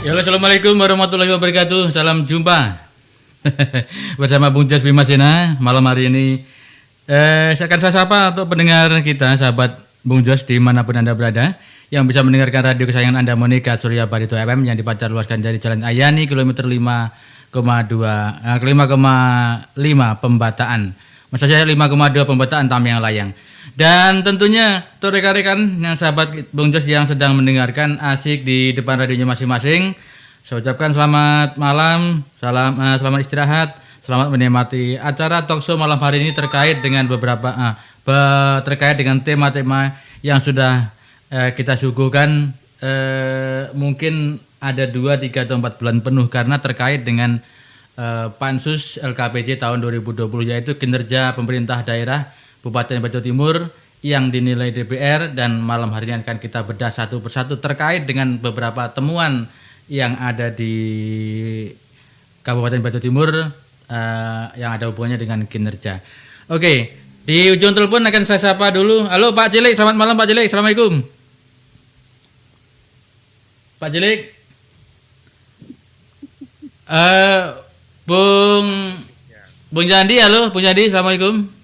Ya, assalamualaikum warahmatullahi wabarakatuh. Salam jumpa bersama Bung Jas Bimasena malam hari ini. Saya sapa untuk pendengar kita, sahabat Bung Jos dimanapun Anda berada, yang bisa mendengarkan radio kesayangan Anda Monika Surya Barito FM yang dipancar luaskan dari Jalan Ayani kilometer 5,5 Pembataan. Maksud saya 5,2 Pembataan Tamiang Layang. Dan tentunya untuk rekan-rekan yang sahabat Bung Jos yang sedang mendengarkan asik di depan radionya masing-masing, saya ucapkan selamat malam, selamat istirahat, selamat menikmati acara talkshow malam hari ini terkait dengan terkait dengan tema-tema yang sudah kita suguhkan, mungkin ada 2, 3 atau 4 bulan penuh karena terkait dengan Pansus LKPJ tahun 2020, yaitu kinerja pemerintah daerah Kabupaten Barito Timur yang dinilai DPR, dan malam hari ini akan kita bedah satu persatu terkait dengan beberapa temuan yang ada di Kabupaten Barito Timur yang ada hubungannya dengan kinerja. Oke, di ujung telepon akan saya sapa dulu. Halo Pak Cilik, selamat malam Pak Cilik. Assalamualaikum. Pak Cilik. Bung Jandi, halo Bung Jandi, assalamualaikum.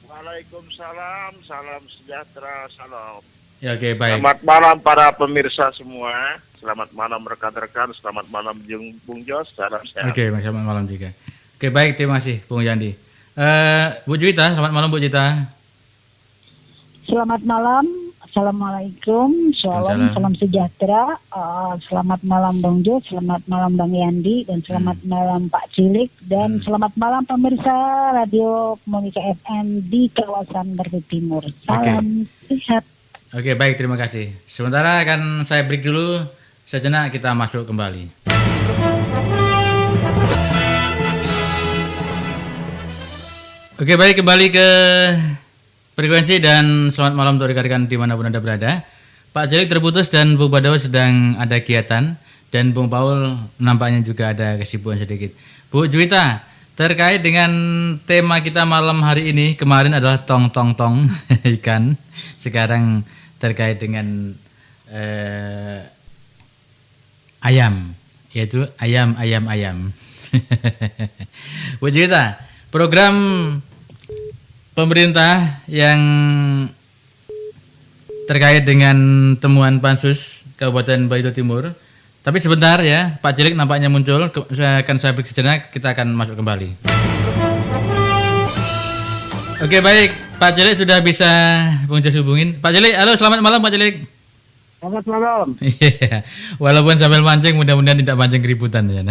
Waalaikumsalam, salam sejahtera, salam. Ya, oke, baik. Selamat malam para pemirsa semua. Selamat malam rekan-rekan, selamat malam Bung Jos, salam sehat. Oke, selamat malam juga. Oke, baik, terima kasih Bung Jandi. Bu Juwita, selamat malam Bu Juwita. Selamat malam, assalamualaikum, salam sejahtera. Selamat malam Bang Jo, selamat malam Bang Yandi, dan selamat malam Pak Cilik, dan selamat malam pemirsa Radio Monika FM di kawasan Barito Timur. Salam sehat. Oke, baik, terima kasih. Sementara akan saya break dulu sejenak, kita masuk kembali. Oke, baik, kembali ke frekuensi dan selamat malam untuk rekan-rekan dimanapun Anda berada. Pak Cilik terputus dan Bung Badawa sedang ada kegiatan, dan Bung Paul nampaknya juga ada kesibukan sedikit. Bu Juwita, terkait dengan tema kita malam hari ini, kemarin adalah tong-tong-tong ikan, sekarang terkait dengan ayam, yaitu ayam. Bu Juwita, program pemerintah yang terkait dengan temuan Pansus Kabupaten Barito Timur. Tapi sebentar ya, Pak Cilik nampaknya muncul. Saya break sejenak, kita akan masuk kembali. Oke, baik, Pak Cilik sudah bisa Bung Jas hubungin. Pak Cilik, halo, selamat malam Pak Cilik. Selamat malam. Iya, walaupun sambil mancing, mudah-mudahan tidak mancing keributan ya.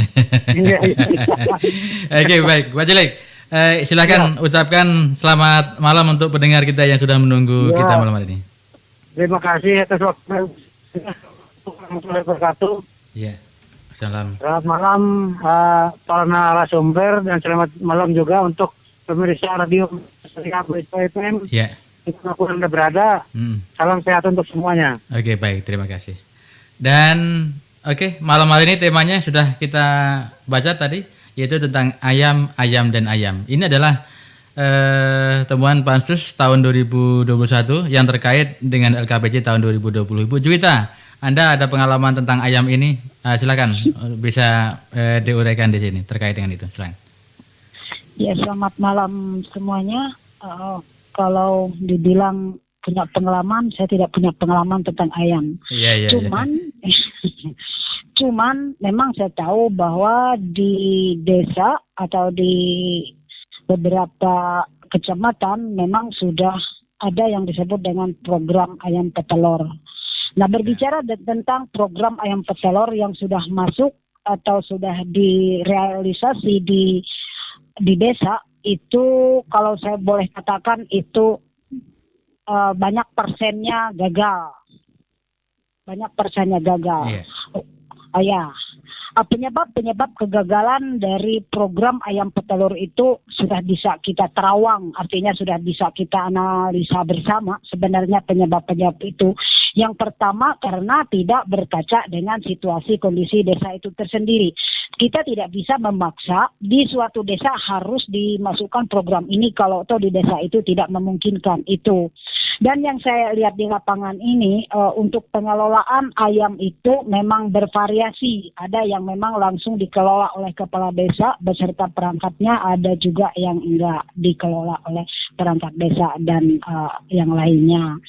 Oke, baik, Pak Cilik. Silakan ucapkan selamat malam untuk pendengar kita yang sudah menunggu kita malam hari ini. Terima kasih atas waktu. Warahmatullahi wabarakatuh. Iya. Salam. Selamat malam para narasumber, dan selamat malam juga untuk pemirsa radio FM. Iya. Dimanapun Anda berada. Salam sehat untuk semuanya. Oke, baik, terima kasih. Dan malam hari ini temanya sudah kita baca tadi, yaitu tentang ayam. Ini adalah temuan Pansus tahun 2021 yang terkait dengan LKPJ tahun 2020. Ibu Juwita, Anda ada pengalaman tentang ayam ini? Silakan, bisa diuraikan di sini terkait dengan itu. Silakan. Ya, selamat malam semuanya. Kalau dibilang punya pengalaman, saya tidak punya pengalaman tentang ayam. Iya. Cuman memang saya tahu bahwa di desa atau di beberapa kecamatan memang sudah ada yang disebut dengan program ayam petelur. Nah, berbicara tentang program ayam petelur yang sudah masuk atau sudah direalisasi di desa, itu kalau saya boleh katakan itu banyak persennya gagal. Penyebab kegagalan dari program ayam petelur itu sudah bisa kita terawang, artinya sudah bisa kita analisa bersama sebenarnya penyebab itu. Yang pertama, karena tidak berkaca dengan situasi kondisi desa itu tersendiri. Kita tidak bisa memaksa di suatu desa harus dimasukkan program ini kalau di desa itu tidak memungkinkan itu. Dan yang saya lihat di lapangan ini untuk pengelolaan ayam itu memang bervariasi. Ada yang memang langsung dikelola oleh kepala desa beserta perangkatnya, ada juga yang enggak dikelola oleh perangkat desa dan yang lainnya.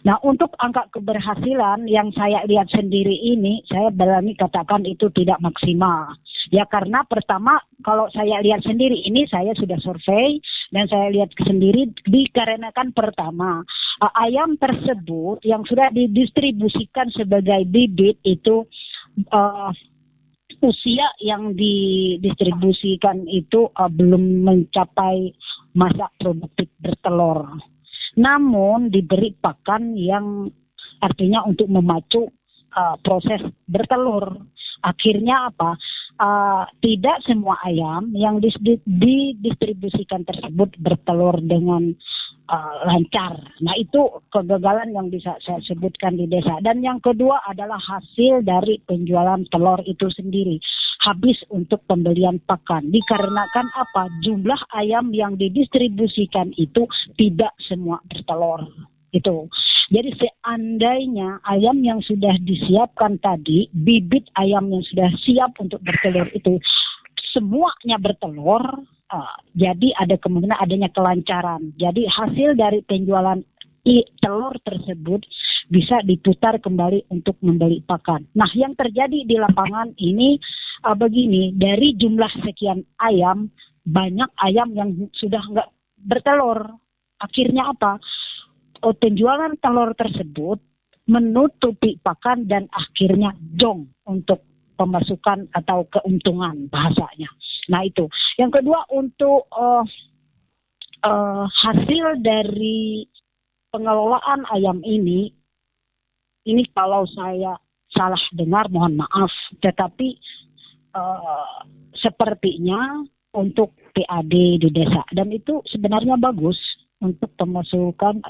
Nah, untuk angka keberhasilan yang saya lihat sendiri ini, saya berani katakan itu tidak maksimal. Ya karena pertama, kalau saya lihat sendiri ini, saya sudah survei dan saya lihat sendiri dikarenakan pertama, ayam tersebut yang sudah didistribusikan sebagai bibit itu usia yang didistribusikan itu belum mencapai masa produktif bertelur. Namun diberi pakan yang artinya untuk memacu proses bertelur. Akhirnya apa? Tidak semua ayam yang didistribusikan tersebut bertelur dengan lancar. Nah, itu kegagalan yang bisa saya sebutkan di desa. Dan yang kedua adalah hasil dari penjualan telur itu sendiri. Habis untuk pembelian pakan. Dikarenakan apa? Jumlah ayam yang didistribusikan itu tidak semua bertelur. Itu. Jadi seandainya ayam yang sudah disiapkan tadi, bibit ayam yang sudah siap untuk bertelur itu semuanya bertelur, jadi ada kemungkinan adanya kelancaran. Jadi hasil dari penjualan telur tersebut bisa diputar kembali untuk membeli pakan. Nah, yang terjadi di lapangan ini begini, dari jumlah sekian ayam, banyak ayam yang sudah nggak bertelur. Akhirnya apa? Penjualan telur tersebut menutupi pakan dan akhirnya jong untuk pemasukan atau keuntungan bahasanya. Nah, itu. Yang kedua, untuk hasil dari pengelolaan ayam ini kalau saya salah dengar mohon maaf, tetapi sepertinya untuk PAD di desa, dan itu sebenarnya bagus untuk pemasukan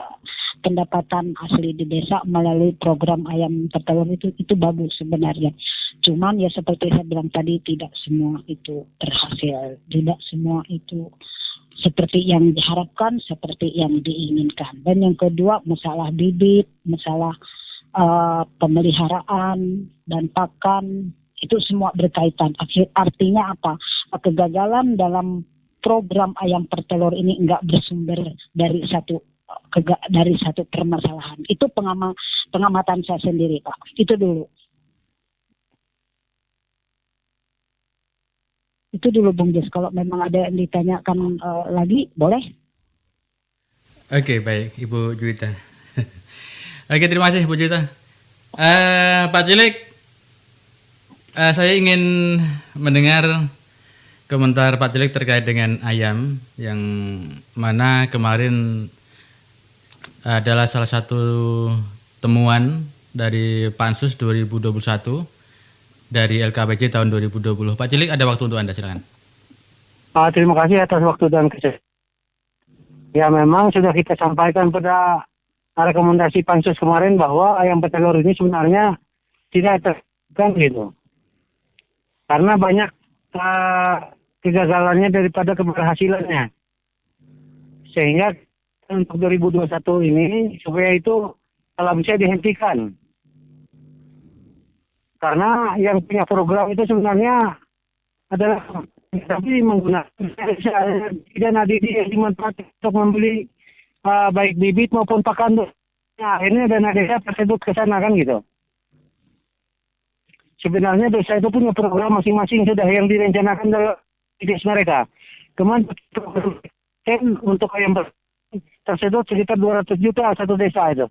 pendapatan asli di desa melalui program ayam bertelur itu bagus sebenarnya. Cuman ya seperti saya bilang tadi, tidak semua itu berhasil, tidak semua itu seperti yang diharapkan, seperti yang diinginkan. Dan yang kedua, masalah bibit, masalah pemeliharaan dan pakan, itu semua berkaitan. Artinya apa? Kegagalan dalam program ayam pertelur ini enggak bersumber dari satu permasalahan. Itu pengamatan saya sendiri, Pak. Itu dulu Bung Jess. Kalau memang ada yang ditanyakan lagi, boleh? Oke, baik Ibu Juwita. Oke, terima kasih Ibu Juwita. Pak Cilik, saya ingin mendengar komentar Pak Cilik terkait dengan ayam, yang mana kemarin adalah salah satu temuan dari Pansus 2021 dari LKPJ tahun 2020. Pak Cilik, ada waktu untuk Anda, silakan. Terima kasih atas waktu dan kesempatan. Ya, memang sudah kita sampaikan pada rekomendasi Pansus kemarin bahwa ayam petelur ini sebenarnya tidak terkait gitu. Karena banyak kegagalannya daripada keberhasilannya. Sehingga untuk 2021 ini supaya itu kalau bisa dihentikan. Karena yang punya program itu sebenarnya adalah tapi menggunakan dana Didi yang dimanfaatkan untuk membeli baik bibit maupun pakan. Nah, akhirnya dana desa tersebut ke sana kan gitu. Sebenarnya desa itu punya program masing-masing sudah yang direncanakan dalam desa mereka. Kemudian untuk ayam tersebut sekitar 200 juta satu desa itu.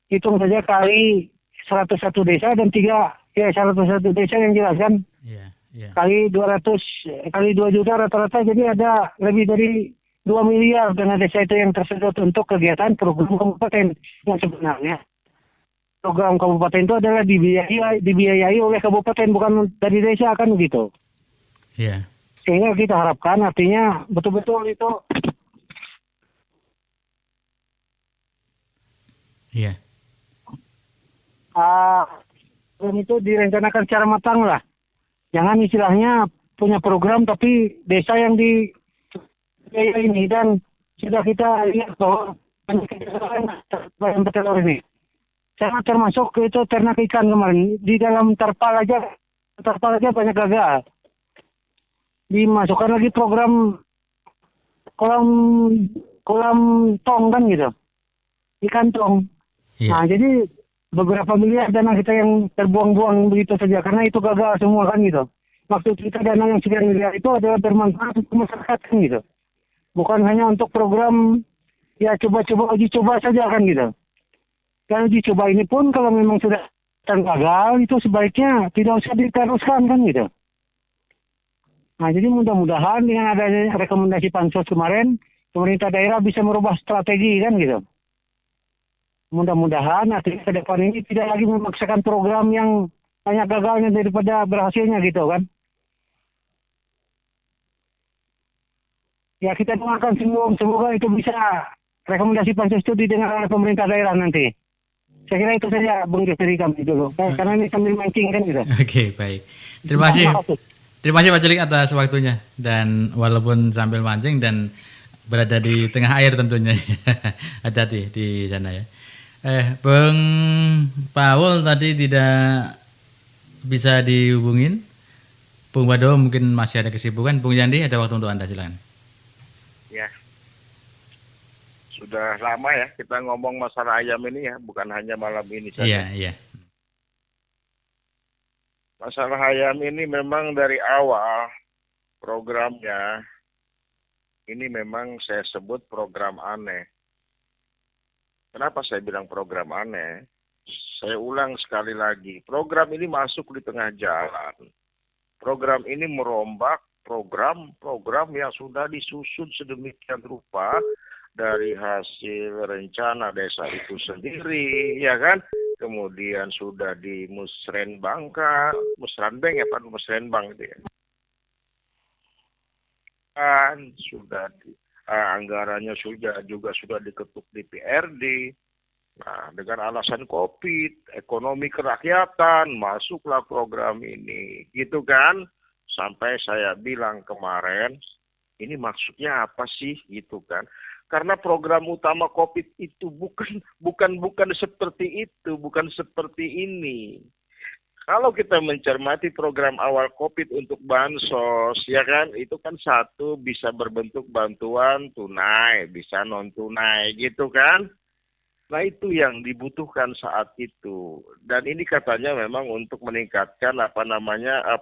Hitung saja kali 101 desa dan 101 desa yang jelas kan. Kali 200, kali 2 juta rata-rata, jadi ada lebih dari 2 miliar dana desa itu yang tersedot untuk kegiatan program kabupaten. Yang sebenarnya program kabupaten itu adalah dibiayai oleh kabupaten, bukan dari desa kan gitu. Iya. Sehingga kita harapkan artinya betul-betul itu. Iya. Dan itu direncanakan secara matang lah. Jangan istilahnya punya program tapi desa yang di ini, dan sudah kita lihat bahwa Ayam petelur ini. Saya termasuk itu ternak ikan kemarin. Di dalam terpal aja banyak gagal. Dimasukkan lagi program kolam kolam tong kan gitu. Ikan tong. Iya. Nah, jadi beberapa miliar dana kita yang terbuang-buang begitu saja karena itu gagal semua kan gitu. Maksud kita dana yang sekian miliar itu adalah bermanfaat untuk masyarakat kan gitu. Bukan hanya untuk program ya coba-coba uji coba saja kan gitu. Dan uji coba ini pun kalau memang sudah gagal itu sebaiknya tidak usah diteruskan kan gitu. Nah, jadi mudah-mudahan dengan adanya rekomendasi Pansos kemarin, pemerintah daerah bisa merubah strategi kan gitu. Mudah-mudahan artinya ke depan ini tidak lagi memaksakan program yang banyak gagalnya daripada berhasilnya gitu kan. Ya kita doakan semoga itu bisa rekomendasi Pansos itu didengar oleh pemerintah daerah nanti. Saya kira itu saja Bung Jos dari kami dulu. Karena ini sambil mancing kan gitu. Oke, baik. Terima kasih. Terima kasih Pak Celik atas waktunya dan walaupun sambil mancing dan berada di tengah air tentunya. Hati-hati di sana ya. Bang Paul tadi tidak bisa dihubungin. Bung Bado mungkin masih ada kesibukan. Bung Yandi ada waktu untuk Anda, silakan. Ya, sudah lama ya kita ngomong masalah ayam ini ya, bukan hanya malam ini saja. Iya, iya. Masalah ayam ini memang dari awal programnya ini memang saya sebut program aneh. Kenapa saya bilang program aneh? Saya ulang sekali lagi, program ini masuk di tengah jalan. Program ini merombak program-program yang sudah disusun sedemikian rupa dari hasil rencana desa itu sendiri, ya kan? Kemudian sudah di Musrenbang itu ya. Kan sudah anggarannya sudah diketuk DPRD. Nah, dengan alasan COVID, ekonomi kerakyatan, masuklah program ini, gitu kan? Sampai saya bilang kemarin, ini maksudnya apa sih, gitu kan? Karena program utama COVID itu bukan seperti itu, bukan seperti ini. Kalau kita mencermati program awal COVID untuk bansos, ya kan, itu kan satu bisa berbentuk bantuan tunai, bisa non tunai, gitu kan? Nah itu yang dibutuhkan saat itu. Dan ini katanya memang untuk meningkatkan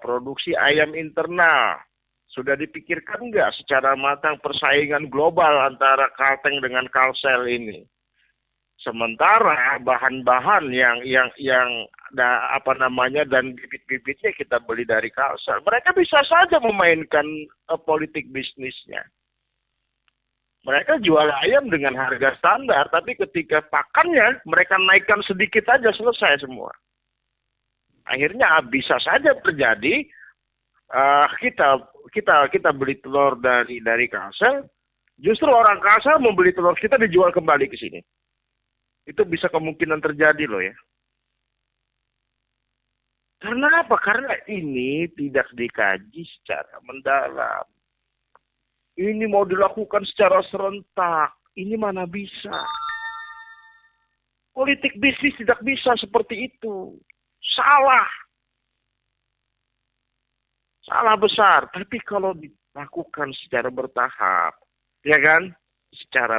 produksi ayam internal. Sudah dipikirkan nggak secara matang persaingan global antara Kalteng dengan Kalsel ini? Sementara bahan-bahan dan bibit-bibitnya kita beli dari Kalsel. Mereka bisa saja memainkan politik bisnisnya. Mereka jual ayam dengan harga standar, tapi ketika pakannya mereka naikkan sedikit aja selesai semua. Akhirnya bisa saja terjadi kita beli telur dari Kalsel, justru orang Kalsel membeli telur kita dijual kembali ke sini. Itu bisa kemungkinan terjadi loh ya. Karena apa? Karena ini tidak dikaji secara mendalam. Ini mau dilakukan secara serentak. Ini mana bisa. Politik bisnis tidak bisa seperti itu. Salah. Salah besar. Tapi kalau dilakukan secara bertahap, ya kan? Secara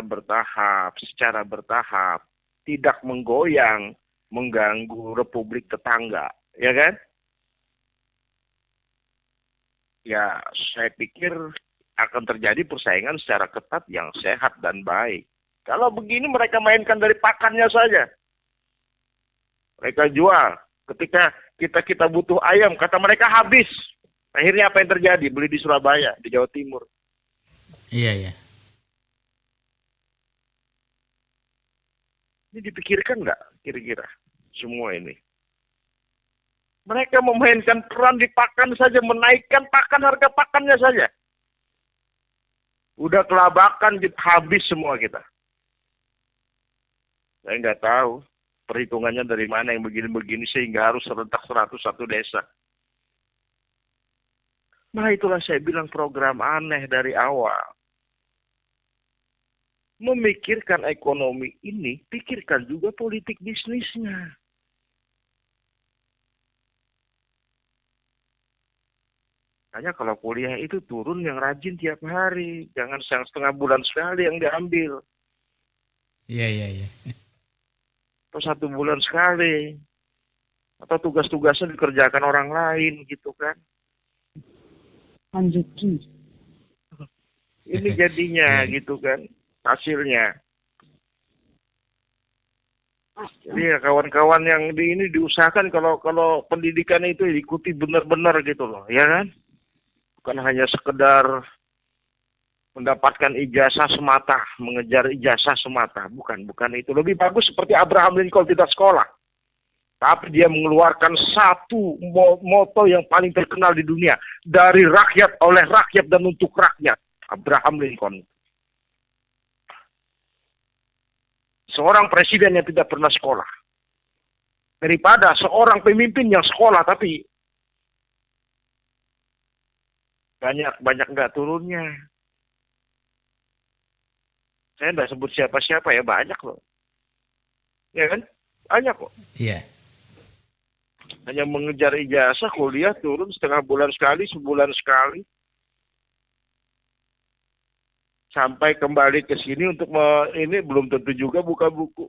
bertahap. Tidak menggoyang, mengganggu republik tetangga. Ya kan? Ya, saya pikir akan terjadi persaingan secara ketat yang sehat dan baik. Kalau begini mereka mainkan dari pakannya saja. Mereka jual. Ketika kita butuh ayam, kata mereka habis. Akhirnya apa yang terjadi? Beli di Surabaya, di Jawa Timur. Iya. Ini dipikirkan nggak kira-kira semua ini? Mereka memainkan peran di pakan saja, menaikkan harga pakannya saja. Udah kelabakan, habis semua kita. Saya nggak tahu perhitungannya dari mana yang begini-begini sehingga harus serentak 101 desa. Nah itulah saya bilang program aneh dari awal. memikirkan ekonomi ini, pikirkan juga politik bisnisnya. Makanya kalau kuliah itu turun yang rajin tiap hari, jangan yang setengah bulan sekali yang diambil, Iya, iya, iya. atau 1 bulan sekali, atau tugas-tugasnya dikerjakan orang lain gitu kan. Lanjuti. Ini jadinya Iya. gitu kan, hasilnya. Jadi ya kawan-kawan yang di ini diusahakan kalau pendidikan itu diikuti benar-benar gitu loh, ya kan? Bukan hanya sekedar mendapatkan ijazah semata, mengejar ijazah semata, bukan itu. Lebih bagus seperti Abraham Lincoln tidak sekolah, tapi dia mengeluarkan satu moto yang paling terkenal di dunia, dari rakyat, oleh rakyat, dan untuk rakyat. Abraham Lincoln. Seorang presiden yang tidak pernah sekolah, daripada seorang pemimpin yang sekolah tapi banyak nggak turunnya. Saya nggak sebut siapa-siapa ya, banyak loh. Ya kan? Banyak kok. Iya. Hanya mengejar ijazah, kuliah turun setengah bulan sekali, sebulan sekali. Sampai kembali ke sini untuk ini belum tentu juga buka buku.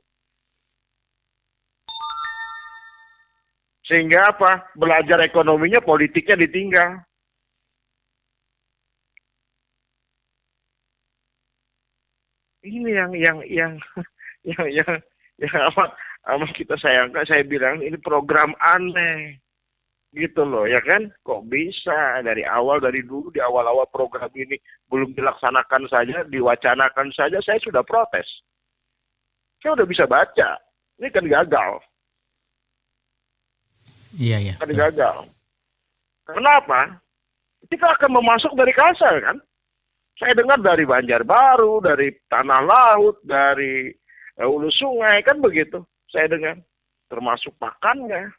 Sehingga apa? Belajar ekonominya, politiknya ditinggal. Ini yang amat kita sayangkan. Saya bilang ini program aneh. Gitu loh, ya kan? Kok bisa dari dulu di awal-awal program ini belum dilaksanakan saja, diwacanakan saja, saya sudah protes. Saya udah bisa baca. Ini kan gagal. Iya, iya. Kan Betul. gagal. Kenapa? Kita akan memasuk dari Kalsel kan? Saya dengar dari Banjarbaru, dari Tanah Laut, dari Hulu Sungai, kan begitu. Saya dengar. Termasuk pakannya.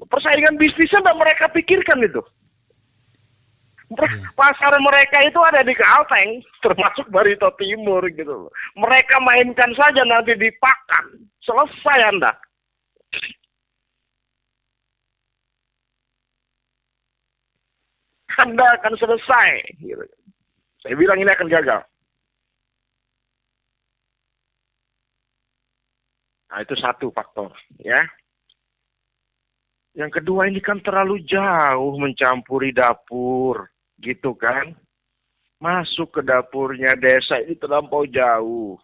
Persaingan bisnisnya nggak mereka pikirkan itu. Pasar mereka itu ada di Kalteng, termasuk Barito Timur gitu loh. Mereka mainkan saja nanti di pakan. Selesai Anda. Anda akan selesai. Gitu. Saya bilang ini akan gagal. Nah, itu satu faktor, ya. Yang kedua, ini kan terlalu jauh mencampuri dapur, gitu kan. Masuk ke dapurnya desa ini terlampau jauh.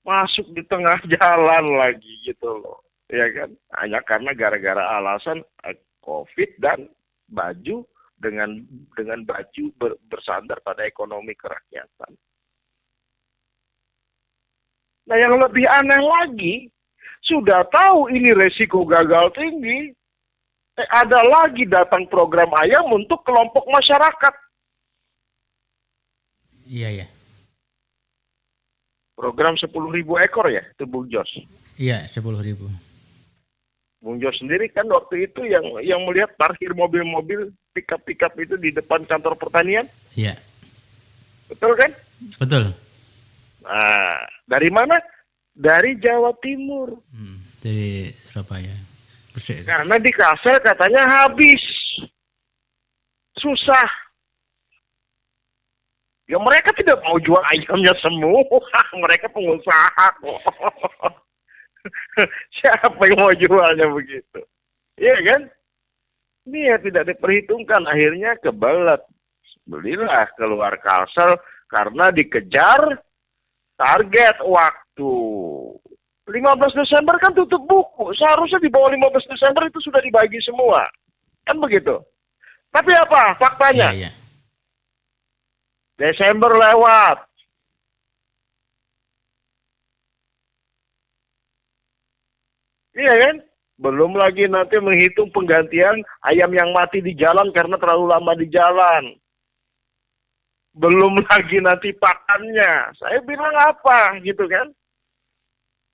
Masuk di tengah jalan lagi, gitu loh. Ya kan? Hanya karena gara-gara alasan COVID dan baju dengan baju bersandar pada ekonomi kerakyatan. Nah, yang lebih aneh lagi, sudah tahu ini resiko gagal tinggi, ada lagi datang program ayam untuk kelompok masyarakat. Iya, iya. Program 10.000 ekor ya, itu Bung Jos. Iya, 10.000. Bung Jos sendiri kan waktu itu yang melihat parkir mobil-mobil pikap-pikap itu di depan kantor pertanian. Iya. Betul kan? Betul. Nah, dari mana? Dari Jawa Timur. Dari Surabaya. Persik. Karena di Kalsel katanya habis. Susah. Ya mereka tidak mau jual ayamnya semua. Mereka pengusaha kok. Siapa yang mau jualnya begitu? Iya kan? Ini ya tidak diperhitungkan. Akhirnya kebelet. Belilah keluar Kalsel karena dikejar target waktu. 15 Desember kan tutup buku. Seharusnya di bawah 15 Desember itu sudah dibagi semua. Kan begitu. Tapi apa faktanya? Iya, iya. Desember lewat. Iya kan? Belum lagi nanti menghitung penggantian ayam yang mati di jalan karena terlalu lama di jalan. Belum lagi nanti pakannya. Saya bilang apa gitu kan?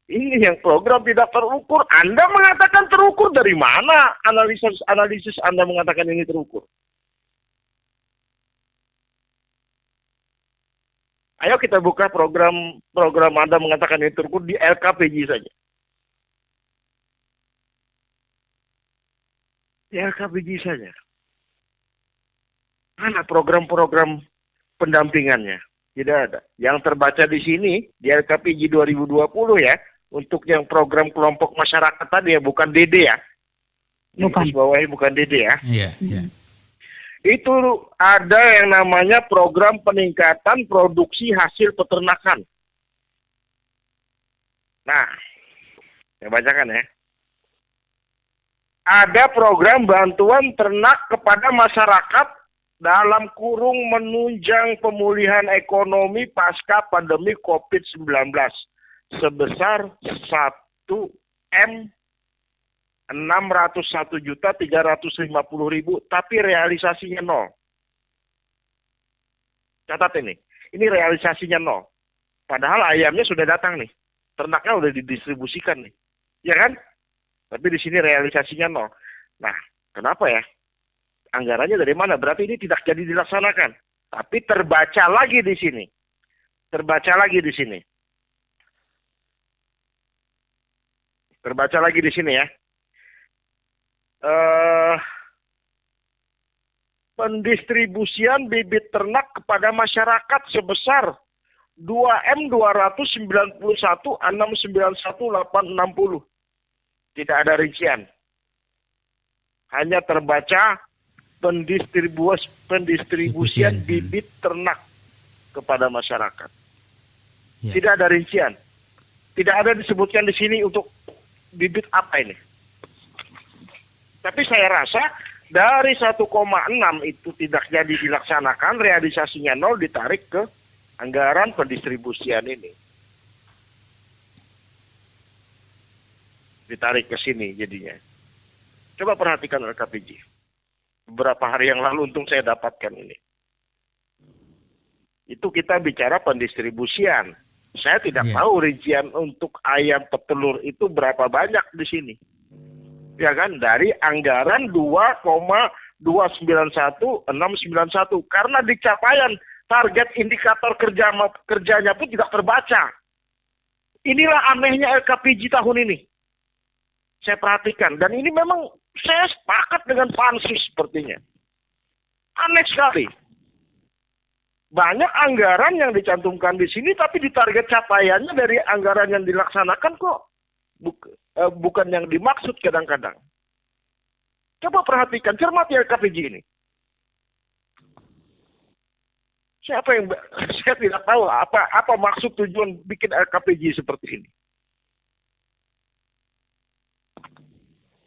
Ini yang program tidak terukur. Anda mengatakan terukur dari mana? Analisis Anda mengatakan ini terukur. Ayo kita buka program Anda mengatakan ini turun di LKPJ saja. Di LKPJ saja. Mana program-program pendampingannya? Tidak ada. Yang terbaca di sini, di LKPJ 2020 ya, untuk yang program kelompok masyarakat tadi ya, bukan DD ya. Bukan. Di bawahnya bukan DD ya. Iya, iya. Itu ada yang namanya program peningkatan produksi hasil peternakan. Nah, saya bacakan ya. Ada program bantuan ternak kepada masyarakat dalam kurung menunjang pemulihan ekonomi pasca pandemi COVID-19 sebesar 1 M 601.350.000, tapi realisasinya 0. Catat ini realisasinya 0. Padahal ayamnya sudah datang nih, ternaknya udah didistribusikan nih, ya kan? Tapi di sini realisasinya 0. Nah, kenapa ya? Anggarannya dari mana? Berarti ini tidak jadi dilaksanakan. Tapi terbaca lagi di sini. Terbaca lagi di sini ya. Pendistribusian bibit ternak kepada masyarakat sebesar 2M 291.691.860. Tidak ada rincian. Hanya terbaca pendistribusian bibit ternak kepada masyarakat. Ya. Tidak ada rincian. Tidak ada disebutkan di sini untuk bibit apa ini. Tapi saya rasa dari 1,6 itu tidak jadi dilaksanakan, realisasinya 0, ditarik ke anggaran pendistribusian ini. Ditarik ke sini jadinya. Coba perhatikan LKPJ. Beberapa hari yang lalu untung saya dapatkan ini. Itu kita bicara pendistribusian. Saya tidak tahu rincian untuk ayam petelur itu berapa banyak di sini. Ya kan, dari anggaran 2,291.691 karena di capaian target indikator kerjanya pun tidak terbaca. Inilah anehnya LKPJ tahun ini. Saya perhatikan, dan ini memang saya sepakat dengan pansus sepertinya. Aneh sekali. Banyak anggaran yang dicantumkan di sini, tapi di target capaiannya dari anggaran yang dilaksanakan kok bukan yang dimaksud kadang-kadang. Coba perhatikan, cermati LKPJ ini. Saya tidak tahu apa maksud tujuan bikin LKPJ seperti ini.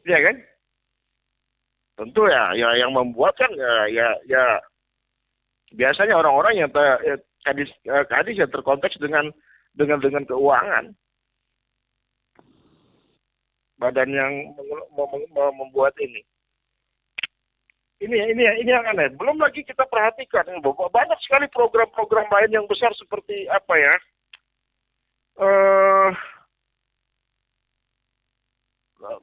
Ya kan? Tentu ya yang membuat kan ya biasanya orang-orang yang kadis yang terkonteks dengan keuangan. Badan yang membuat ini. Ini yang aneh. Belum lagi kita perhatikan bahwa banyak sekali program-program lain yang besar seperti apa ya?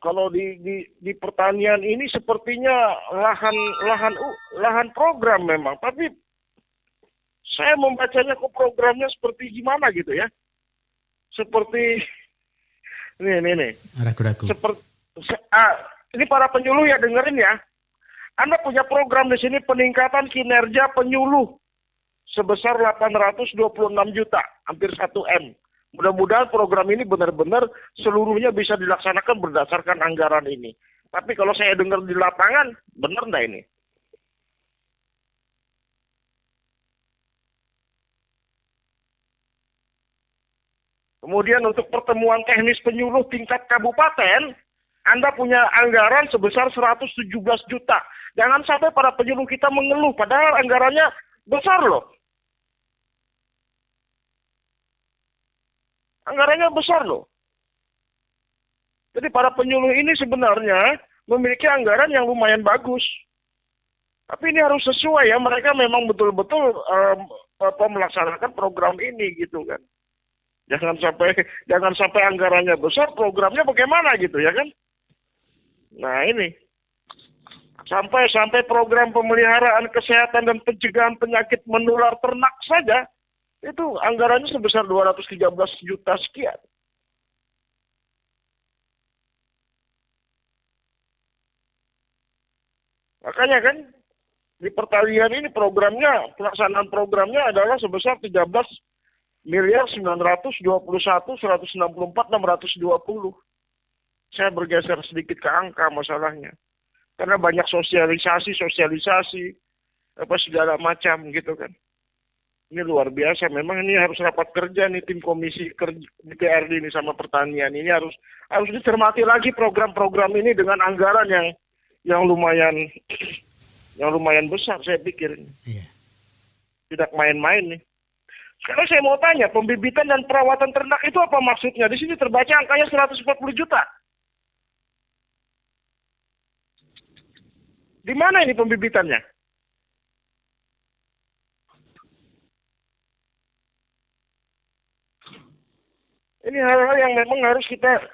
Kalau di pertanian ini sepertinya lahan program memang, tapi saya membacanya kok programnya seperti gimana gitu ya? Seperti ini. Ragu-ragu. Ini para penyuluh ya, dengerin ya. Anda punya program di sini peningkatan kinerja penyuluh sebesar 826 juta, hampir 1 M. Mudah-mudahan program ini benar-benar seluruhnya bisa dilaksanakan berdasarkan anggaran ini. Tapi kalau saya dengar di lapangan, benar enggak ini? Kemudian untuk pertemuan teknis penyuluh tingkat kabupaten, Anda punya anggaran sebesar 117 juta. Jangan sampai para penyuluh kita mengeluh, padahal anggarannya besar loh. Anggarannya besar loh. Jadi para penyuluh ini sebenarnya memiliki anggaran yang lumayan bagus. Tapi ini harus sesuai ya, mereka memang betul-betul melaksanakan program ini gitu kan. Jangan sampai anggarannya besar, programnya bagaimana gitu ya kan. Nah ini. Sampai program pemeliharaan kesehatan dan pencegahan penyakit menular ternak saja Itu anggarannya sebesar 213 juta sekian. Makanya kan di pertanian ini pelaksanaan programnya adalah sebesar 13 miliar 921 164 620. Saya bergeser sedikit ke angka masalahnya. Karena banyak sosialisasi apa segala macam gitu kan. Ini luar biasa. Memang ini harus rapat kerja nih tim komisi kerja DPRD ini sama pertanian ini harus dicermati lagi program-program ini dengan anggaran yang lumayan besar saya pikir. Iya. Tidak main-main nih. Sekarang saya mau tanya, pembibitan dan perawatan ternak itu apa maksudnya? Di sini terbaca angkanya 140 juta. Di mana ini pembibitannya? Ini hal-hal yang memang harus kita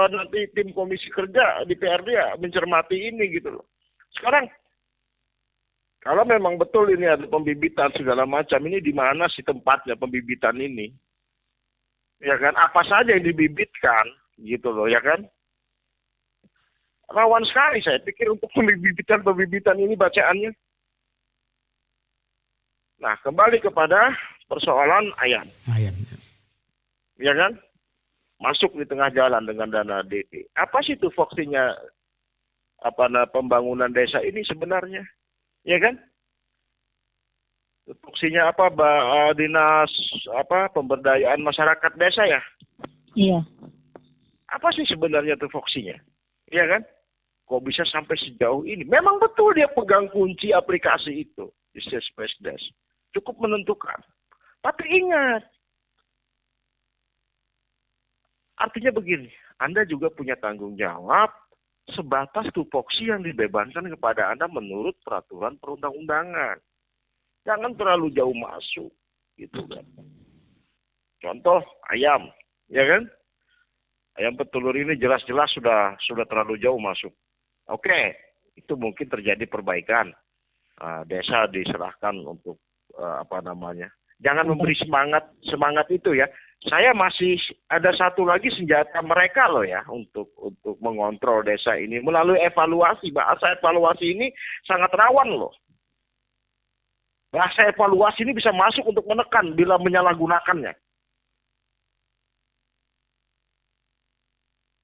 nanti tim komisi kerja di PRD ya mencermati ini gitu loh. Sekarang kalau memang betul ini ada pembibitan segala macam, ini di mana sih tempatnya pembibitan ini? Ya kan, apa saja yang dibibitkan gitu loh, ya kan? Rawan sekali saya pikir untuk pembibitan ini bacaannya. Nah, kembali kepada persoalan ayam. Ayam. Ya kan? Masuk di tengah jalan dengan dana DD. Apa sih itu foksinya pembangunan desa ini sebenarnya? Ya kan? Foksinya apa? Dinas pemberdayaan masyarakat desa ya? Iya. Apa sih sebenarnya itu foksinya? Ya kan? Kok bisa sampai sejauh ini? Memang betul dia pegang kunci aplikasi itu. Space Dash. Cukup menentukan. Tapi ingat, artinya begini, Anda juga punya tanggung jawab sebatas tupoksi yang dibebankan kepada Anda menurut peraturan perundang-undangan. Jangan terlalu jauh masuk, gitu kan. Contoh ayam, ya kan? Ayam petelur ini jelas-jelas sudah terlalu jauh masuk. Oke, itu mungkin terjadi perbaikan. Desa diserahkan untuk jangan memberi semangat itu ya. Saya masih ada satu lagi senjata mereka loh ya untuk mengontrol desa ini melalui evaluasi. Bahasa evaluasi ini sangat rawan loh. Bahasa evaluasi ini bisa masuk untuk menekan bila menyalahgunakannya.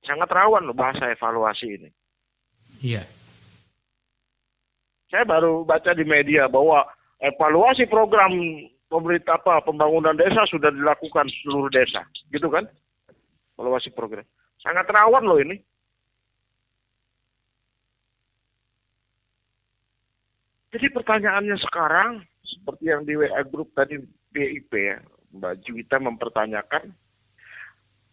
Sangat rawan loh bahasa evaluasi ini. Iya. Saya baru baca di media bahwa evaluasi program pemerintah pembangunan desa sudah dilakukan seluruh desa, gitu kan? Evaluasi program. Sangat rawan loh ini. Jadi pertanyaannya sekarang seperti yang di WA Group tadi BIP ya, Mbak Juwita mempertanyakan,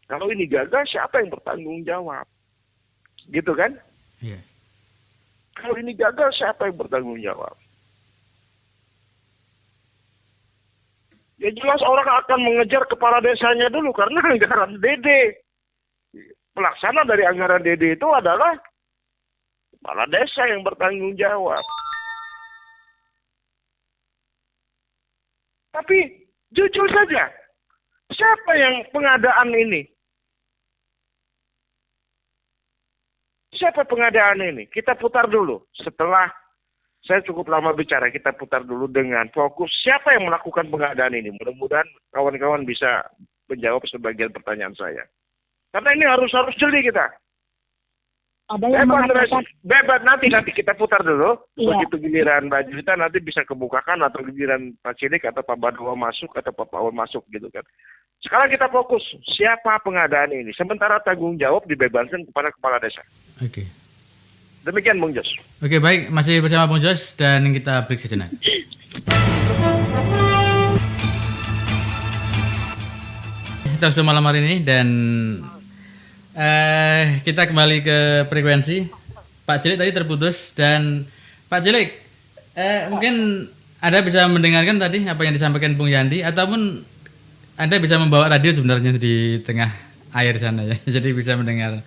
kalau ini gagal siapa yang bertanggung jawab? Gitu kan? Iya. Kalau ini gagal siapa yang bertanggung jawab? Ya jelas orang akan mengejar kepala desanya dulu karena anggaran DD. Pelaksana dari anggaran DD itu adalah kepala desa yang bertanggung jawab. Tapi jujur saja, siapa yang pengadaan ini? Siapa pengadaan ini? Kita putar dulu. Setelah saya cukup lama bicara, kita putar dulu dengan fokus siapa yang melakukan pengadaan ini. Mudah-mudahan kawan-kawan bisa menjawab sebagian pertanyaan saya. Karena ini harus jeli kita. Ada yang mengatakan Bebas nanti kita putar dulu. Iya. Begitu giliran Mbak Juwita nanti bisa kebukakan atau giliran Pak Cilik atau Pak Badua masuk atau Pak Paul masuk gitu kan. Sekarang kita fokus siapa pengadaan ini. Sementara tanggung jawab dibebankan kepada kepala desa. Oke. Demikian Bung Jos. Oke, baik, masih bersama Bung Jos dan kita break sejenak. Kita sudah malam hari ini dan kita kembali ke frekuensi. Pak Cilik tadi terputus dan Pak Cilik mungkin Anda bisa mendengarkan tadi apa yang disampaikan Bung Yandi ataupun Anda bisa membawa radio sebenarnya di tengah air sana ya. Jadi bisa mendengar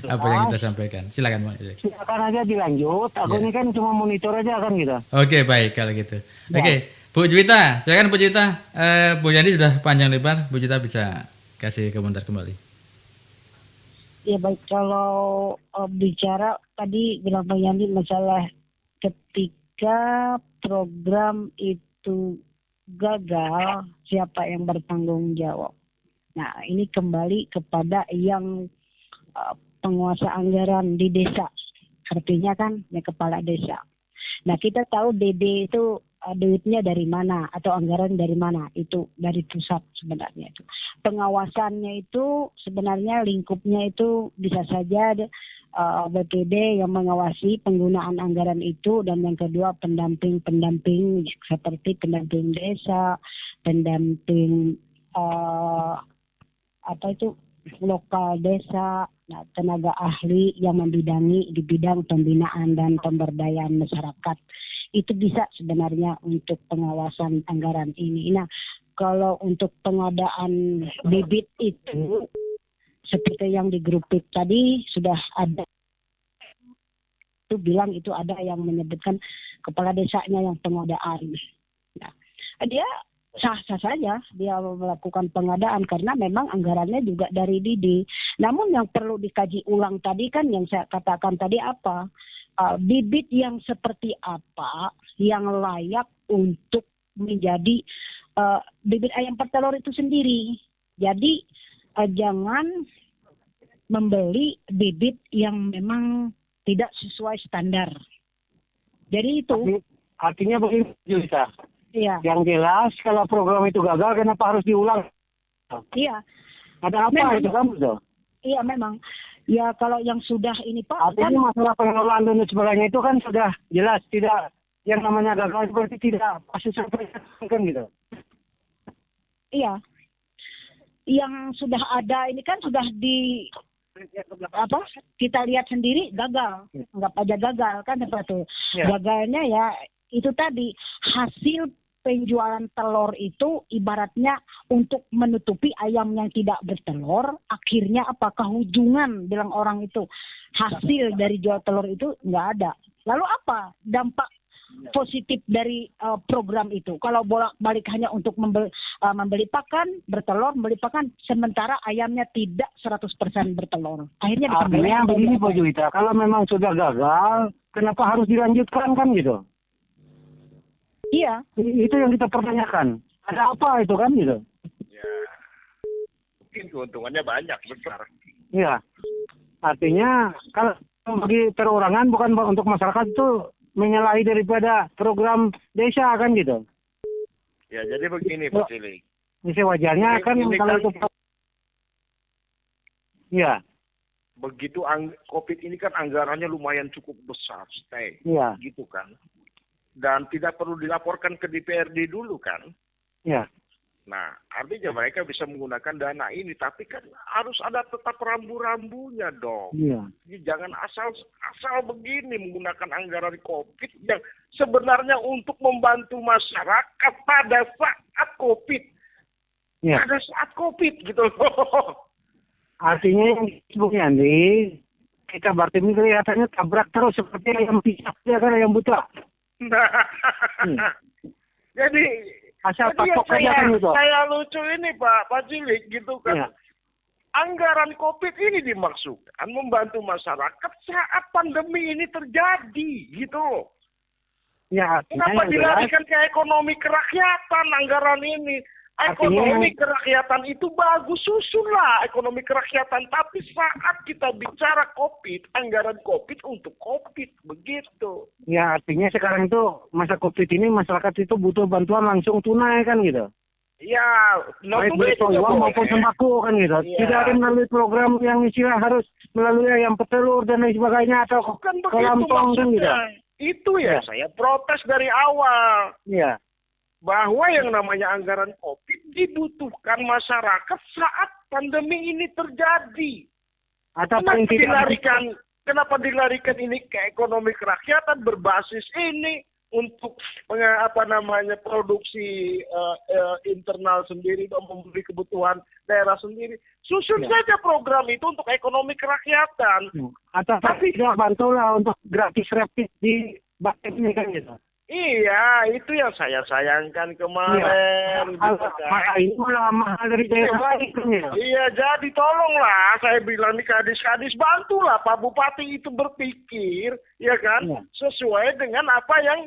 apa yang kita sampaikan. Silakan Pak Cilik. Silakan aja dilanjut. Aku Ya. ini kan cuma monitor aja kan gitu. Oke, baik kalau gitu. Ya. Oke, Bu Juwita, silakan Bu Juwita. Bu Yani sudah panjang lebar, Bu Juwita bisa kasih komentar kembali. Ya baik, kalau bicara tadi bilang Bang Yani masalah ketika program itu gagal, siapa yang bertanggung jawab? Nah, ini kembali kepada yang penguasa anggaran di desa. Artinya kan ya kepala desa. Nah, kita tahu DD itu duitnya dari mana atau anggaran dari mana? Itu dari pusat sebenarnya itu. Pengawasannya itu sebenarnya lingkupnya itu bisa saja BPD yang mengawasi penggunaan anggaran itu, dan yang kedua pendamping seperti pendamping desa, pendamping lokal desa, nah, tenaga ahli yang membidangi di bidang pembinaan dan pemberdayaan masyarakat. Itu bisa sebenarnya untuk pengawasan anggaran ini. Nah, kalau untuk pengadaan bibit itu seperti yang di grup PIP tadi sudah ada, itu bilang itu ada yang menyebutkan kepala desanya yang pengadaan. Nah, dia sah-sah saja dia melakukan pengadaan karena memang anggarannya juga dari Didi. Namun yang perlu dikaji ulang tadi kan yang saya katakan tadi apa? Bibit yang seperti apa yang layak untuk menjadi bibit ayam petelur itu sendiri. Jadi jangan membeli bibit yang memang tidak sesuai standar. Jadi itu Artinya begini, Juwita. iya. Yang jelas kalau program itu gagal, kenapa harus diulang? Iya. Ada apa Memang. itu kamu tuh? Iya memang. Ya kalau yang sudah ini Pak kan Artinya masalah pengelolaan dan sebagainya itu kan sudah jelas tidak, yang namanya gagal seperti tidak pasti sampai kan gitu. iya. Yang sudah ada ini kan sudah di apa? Kita lihat sendiri gagal. Enggak aja gagal kan seperti itu. Ya. Gagalnya ya itu tadi hasil penjualan telur itu ibaratnya untuk menutupi ayam yang tidak bertelur. Akhirnya apa? Kehujungan bilang orang itu. Hasil dari jual telur itu nggak ada. Lalu apa dampak positif dari program itu? Kalau bolak-balik hanya untuk membeli pakan, bertelur, membeli pakan, sementara ayamnya tidak 100% bertelur. Akhirnya Artinya begini Bu Juwita, kalau memang sudah gagal, kenapa harus dilanjutkan kan gitu? Iya. Itu yang kita pertanyakan. Ada apa itu kan gitu? Ya, mungkin keuntungannya banyak, besar. Iya. Artinya kalau bagi perorangan bukan untuk masyarakat itu menyalahi daripada program desa kan gitu. Ya, jadi begini Pak Cili. Bisa wajarnya kan Ini kalau kan- itu. Iya, Begitu COVID ini kan anggarannya lumayan cukup besar, stay. iya, Gitu kan. Dan tidak perlu dilaporkan ke DPRD dulu kan. iya. Nah, artinya mereka bisa menggunakan dana ini, tapi kan harus ada tetap rambu-rambunya dong. Iya. Jadi jangan asal begini menggunakan anggaran COVID yang sebenarnya untuk membantu masyarakat pada saat COVID. Iya. Pada saat COVID gitu loh. Artinya yang disebut Yandi, kita berarti ini kelihatannya tabrak terus seperti ayam pisah, ya kan ayam buta. Nah, jadi Asal Jadi patok saja kan itu. saya lucu ini Pak Cilik gitu kan. Iya. Anggaran COVID ini dimaksudkan membantu masyarakat saat pandemi ini terjadi gitu. Ya, artinya Kenapa yang jelas, dilarikan ke ekonomi kerakyatan anggaran ini? Artinya Ekonomi yang- kerakyatan itu bagus, susunlah ekonomi kerakyatan. Tapi saat kita bicara COVID, anggaran COVID untuk COVID, begitu. ya artinya sekarang itu masa COVID ini masyarakat itu butuh bantuan langsung tunai kan gitu. Ya, Baik berupa juga uang boleh. maupun sembako kan gitu. Iya. Tidak ada melalui program yang istilah harus melalui ayam petelur dan lain sebagainya atau Bukan begitu kolam tong kan gitu. maksudnya. Itu ya, saya protes dari awal. Iya. Bahwa yang namanya anggaran COVID dibutuhkan masyarakat saat pandemi ini terjadi. Atau paling Kenapa dilarikan ini ke ekonomi kerakyatan berbasis ini untuk produksi internal sendiri dan membeli kebutuhan daerah sendiri. Susun Ya. saja program itu untuk ekonomi kerakyatan. atau Tapi- tidak bantulah untuk gratis rapid di Batam ini kan gitu. Iya, itu yang saya sayangkan kemarin. Iya. gitu kan. Maka ini malah mahal dari daerah lain kan ya. Iya, jadi tolonglah, saya bilang nih kadis-kadis, bantulah Pak Bupati itu berpikir, ya kan, Iya. sesuai dengan apa yang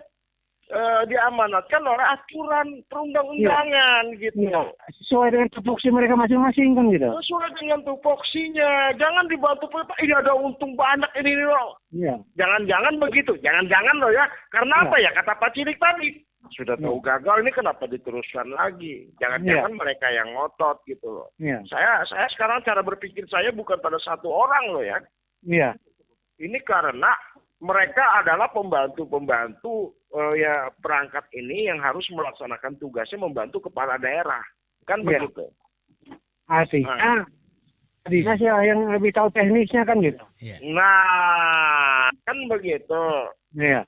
diamanatkan oleh aturan perundang-undangan, gitu. Iya. Sesuai dengan tupoksi mereka masing-masing kan gitu. Sesuai dengan tupoksinya, jangan dibantu Pak, ini ada untung banyak ini loh. Iya. Jangan-jangan begitu, jangan-jangan loh ya, karena Iya. apa ya, kata Pak Cilik tadi, sudah tahu gagal ini kenapa diteruskan lagi, jangan-jangan mereka yang ngotot gitu loh. Iya. Saya sekarang cara berpikir saya bukan pada satu orang loh ya. Iya. Ini karena mereka adalah pembantu-pembantu ya perangkat ini yang harus melaksanakan tugasnya membantu kepala daerah. Kan Iya. begitu. Artinya dinas ya yang lebih tahu teknisnya kan gitu. Iya. Nah, kan begitu. Iya.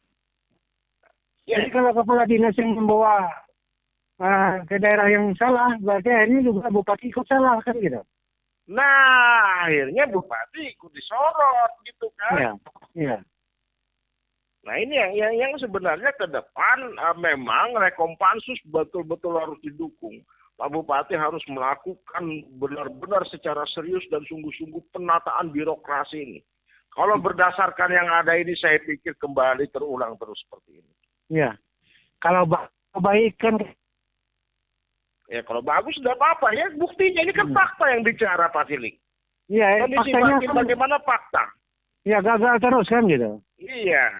Ya, Jadi kalau kepala dinas yang membawa ke daerah yang salah, berarti akhirnya juga bupati ikut salah kan gitu. nah, akhirnya bupati ikut disorot gitu kan. Iya. Iya. Nah, ini yang sebenarnya ke depan memang Rekompansus betul-betul harus didukung. Pak Bupati harus melakukan benar-benar secara serius dan sungguh-sungguh penataan birokrasi ini. Kalau berdasarkan yang ada ini, saya pikir kembali terulang terus seperti ini. Iya. Kalau baik kan Ya kalau bagus tidak apa-apa ya, buktinya ini kan fakta yang bicara Pak Cilik. iya, Kondisi faktanya batin kan bagaimana fakta? ya gagal terus kan gitu. Iya.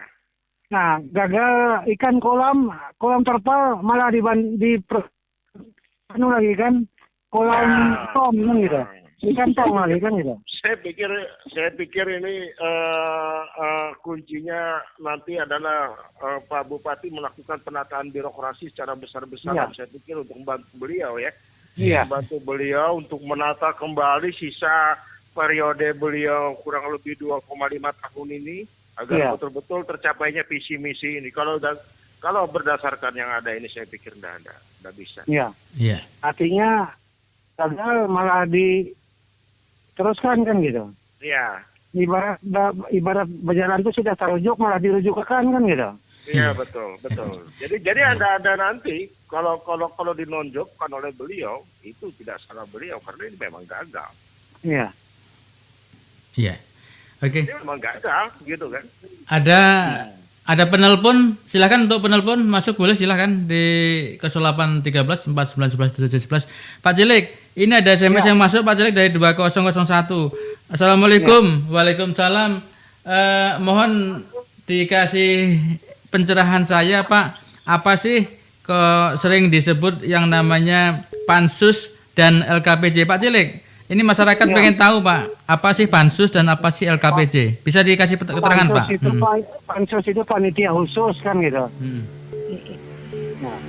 Nah, gagal ikan kolam terpal malah anu lagi kan kolam tom kan gitu. Ikan tom lagi kan gitu. Saya pikir ini kuncinya nanti adalah Pak Bupati melakukan penataan birokrasi secara besar-besaran. Iya. Saya pikir untuk membantu beliau ya. Iya. Membantu beliau untuk menata kembali sisa periode beliau kurang lebih 2,5 tahun ini agar Iya. betul-betul tercapainya visi misi ini. Kalau berdasarkan yang ada ini saya pikir tidak bisa. Iya. Iya. Artinya gagal malah diteruskan kan gitu. Iya. Ibarat berjalan itu sudah terujuk malah dirujukkan kan gitu. Iya betul. Jadi ada nanti kalau dinonjokkan oleh beliau itu tidak salah beliau karena ini memang gagal. Iya. Iya. Oke. Ini memang gagal gitu kan. Ada penelpon, silakan untuk penelpon masuk boleh silakan di 0813 4911 711. Pak Cilik, ini ada SMS yang masuk Pak Cilik dari 2001. Assalamualaikum. Waalaikumsalam. Mohon dikasih pencerahan saya Pak, apa sih kok sering disebut yang namanya Pansus dan LKPJ Pak Cilik? Ini masyarakat pengen tahu Pak, apa sih Pansus dan apa sih LKPJ? Bisa dikasih keterangan Pak? Pansus itu panitia khusus kan gitu. Nah,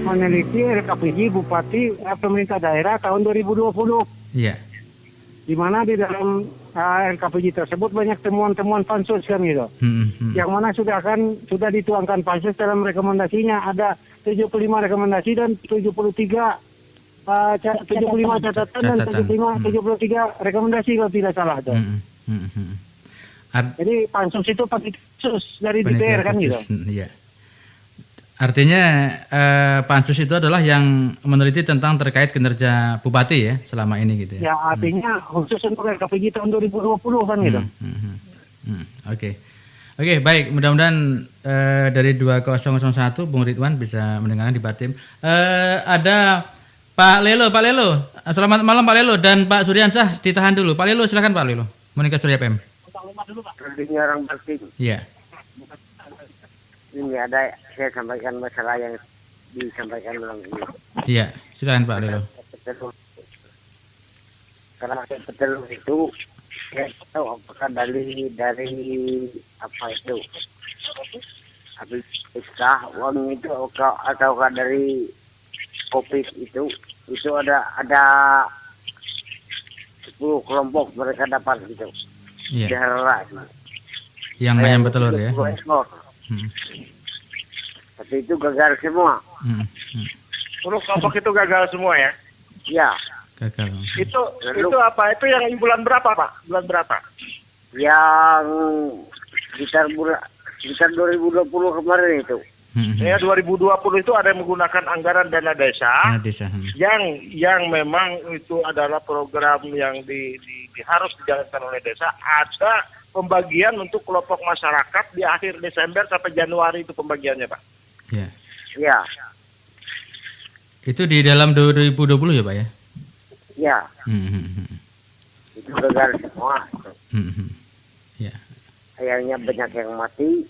meneliti LKPJ Bupati pemerintah daerah tahun 2020. Iya. Di mana di dalam LKPJ tersebut banyak temuan-temuan pansus kan gitu. Yang mana sudah dituangkan pansus dalam rekomendasinya ada 75 rekomendasi dan 75 catatan dan 73 rekomendasi kalau tidak salah tuh. Jadi pansus itu panitia khusus dari DPR kan gitu. Iya. Artinya pansus itu adalah yang meneliti tentang terkait kinerja bupati ya selama ini gitu ya. Ya artinya khusus untuk LKPJ tahun 2020 kan gitu. Oke, baik. Mudah-mudahan dari 2001 Bung Ridwan bisa mendengarkan di Batim. Ada Pak Lelo. Selamat malam Pak Lelo dan Pak Suryansah ditahan dulu. Pak Lelo silakan Pak Lelo. Monika Surya PM. Ini orang Batim. Iya. Ini ada saya sampaikan masalah yang disampaikan malam ini. Iya, silakan Pak Lelo. Karena petelur itu saya tahu apakah dari apa itu? Habis uang itu ataukah dari COVID itu ada 10 kelompok mereka dapat gitu. Iya. Daerah Yang ayam betelur ya. 10 ekor. Tapi itu gagal semua. Kelompok itu gagal semua ya. Ya. Gagal. Itu apa? Itu yang bulan berapa Pak? Bulan berapa? Yang sekitar sekitar 2020 kemarin itu. Ya 2020 itu ada yang menggunakan anggaran dana desa. Dana desa. Yang memang itu adalah program yang harus dijalankan oleh desa. Ada pembagian untuk kelompok masyarakat di akhir Desember sampai Januari itu pembagiannya, Pak. Ya. Ya, Itu di dalam 2020 ya, Pak ya? ya. Hmm. Itu gagal semua. Ya. Ayamnya banyak yang mati.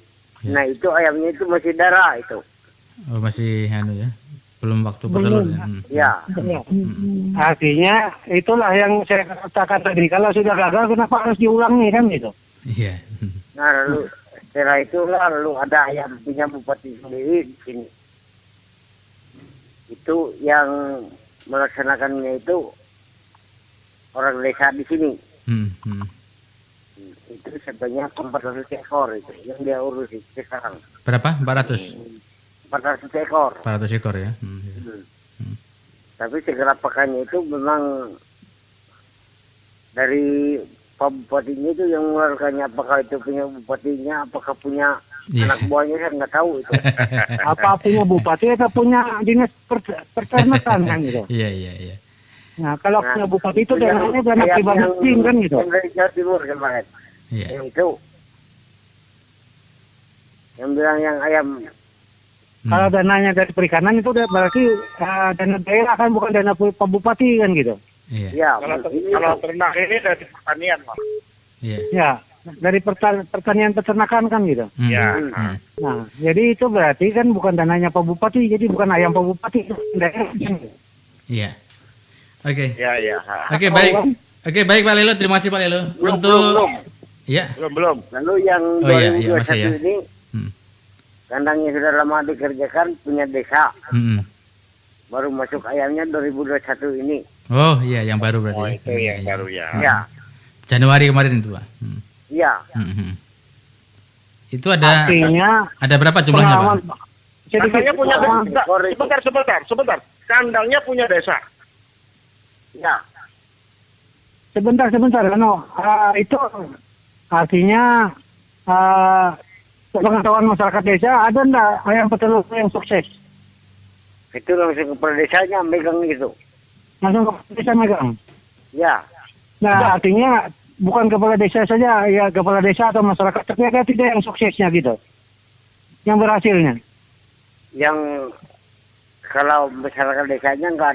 Ya. Nah itu ayamnya itu masih darah itu. Oh, masih ya. Belum waktu bertelur ya. Ya. Ya. Artinya itulah yang saya katakan tadi. Kalau sudah gagal, kenapa harus diulangi kan gitu? Iya. Nah lalu setelah itu lalu ada ayam punya bupati sendiri di sini. Itu yang melaksanakannya itu orang desa di sini. Itu sebanyak 400 ekor itu yang dia urus sekarang. Berapa? 400. 400 ekor. 400 ekor ya. Tapi segera pakannya itu memang dari Pak Bupatinya itu yang mengeluarkannya, apakah itu punya bupatinya, apakah punya anak buahnya, saya nggak tahu itu. Apa punya bupati atau punya dinas peternakan kan gitu? Iya. Nah kalau punya bupati itu dananya dana pribadi kan gitu? Yang dari Jawa Timur kemarin. Iya. Yang itu. Yang bilang yang ayam. Kalau dananya dari perikanan itu udah berarti dana daerah kan, bukan dana Pak Bupati kan gitu? Iya. Ya, Kalau ternak ini dari pertanian, Pak. Iya. Ya, dari pertanian peternakan kan gitu. Ya. Nah, jadi itu berarti kan bukan dananya Pak Bupati, jadi bukan ayam Pak Bupati, itu daerah. Iya. Oke. Ya. Oke, baik. Oke, baik Pak Lelo, terima kasih Pak Lelo. belum. Iya. Belum. Lalu yang Oh, iya, 2021 masih ya. ini kandangnya sudah lama dikerjakan, punya desa. Baru masuk ayamnya 2021 ini. Oh, iya yang baru berarti. Oh, ya. itu yang baru ya. Ya, Januari kemarin itu, Pak. ya. Itu ada berapa jumlahnya, Pak? Kandangnya punya desa. Sebentar. Kandangnya punya desa. Ya. Sebentar, itu artinya pengetahuan masyarakat desa, ada enggak ayam petelur yang sukses? Itu langsung kepala desanya megang gitu. Langsung ke desa megang. Ya. Nah, artinya bukan kepala desa saja, ya kepala desa atau masyarakat, tapi ada tidak yang suksesnya gitu, yang berhasilnya. Yang kalau masyarakat desanya nggak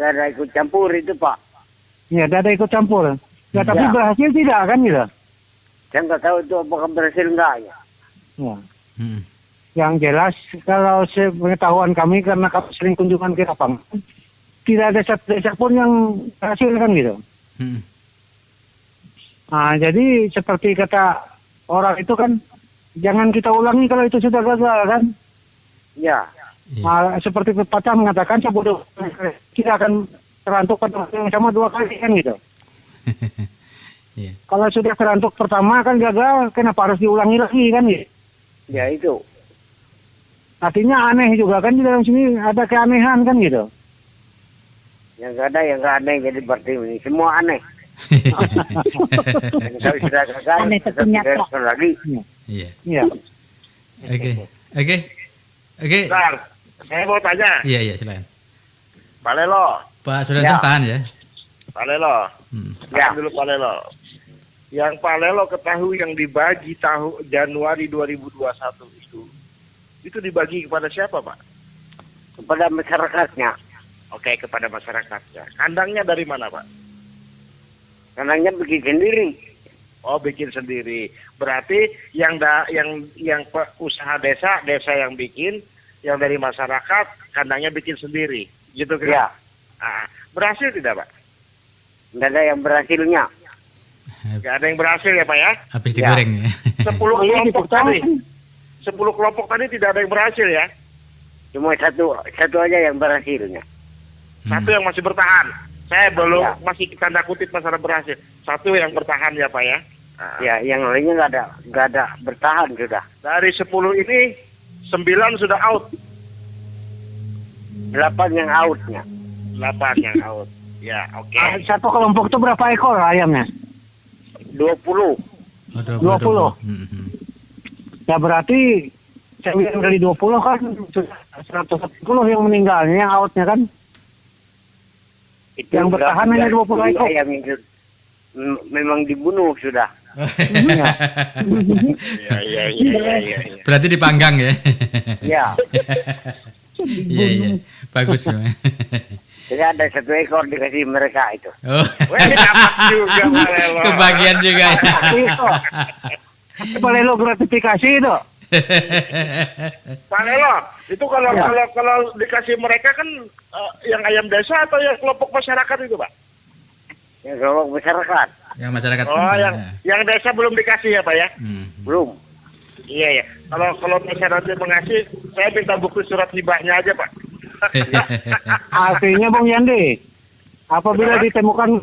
ada ikut campur itu, Pak. Ya, tidak ada ikut campur. Ya, tapi Ya. berhasil tidak kan gitu? Saya nggak tahu itu apakah berhasil nggak ya. Ya. Yang jelas kalau pengetahuan kami, karena kami sering kunjungan ke lapangan, tidak ada satu desa pun yang berhasil kan gitu. Nah, jadi seperti kata orang itu kan, jangan kita ulangi kalau itu sudah gagal kan. Ya. Nah, seperti pepatah mengatakan, sebodoh kita akan terantuk pada yang sama 2 kali kan gitu. Iya. Kalau sudah terantuk pertama kan gagal, kenapa harus diulangi lagi kan gitu. Ya itu. Artinya aneh juga kan, di dalam sini ada keanehan kan gitu. Yang nggak ada, yang nggak aneh, jadi berarti ini semua aneh. Yang sudah gagal, Aneh ternyata. tidak lagi. Iya. Iya. Oke. Bentar, saya mau tanya. Iya, silakan. Pak Lelo. Pak Sudarso tahan ya. Pak Lelo. Ya. Tahan dulu Pak Lelo. Yang Pak Lelo ketahui yang dibagi tahun Januari 2021 itu dibagi kepada siapa, Pak? Kepada masyarakatnya. Oke, kepada masyarakatnya. Kandangnya dari mana, Pak? Kandangnya bikin sendiri. Oh, bikin sendiri. Berarti yang usaha desa yang bikin, yang dari masyarakat kandangnya bikin sendiri. Gitu kan? Ya. Berhasil tidak, Pak? Nggak ada yang berhasilnya. Nggak ada yang berhasil ya, Pak ya? Habis digoreng ya. 10 kelompok tadi. 10 kelompok tadi tidak ada yang berhasil ya? Cuma satu aja yang berhasilnya. Satu yang masih bertahan. Saya belum masih tanda kutip masalah berhasil. Satu yang bertahan ya, Pak ya? Ya, yang lainnya nggak ada bertahan sudah. Dari 10 ini 9 sudah out. 8 yang outnya. 8 yang out. Ya, oke. Satu kelompok itu berapa ekor ayamnya? 20. Oh, 20. Ya berarti 9 kali 20 kan sudah 110 yang meninggalnya, yang outnya kan. Itu Yang bertahan hanya 20 ekor. ayam itu memang dibunuh sudah. Iya. Berarti dipanggang ya. Ya, Iya. Bagus. jadi ada 1 ekor dikasih mereka itu. Oh. Wah, dapat juga Palelo. Kebagian juga. Palelo gratifikasi itu. Palelo, itu kalau dikasih mereka kan yang ayam desa atau yang kelompok masyarakat itu, Pak? Yang kelompok masyarakat Yang masyarakat. Oh, yang desa belum dikasih ya, Pak ya? belum. Iya ya. Kalau masyarakat mengasih, saya minta bukti surat hibahnya aja, Pak. Artinya Bung Yandi, apabila ditemukan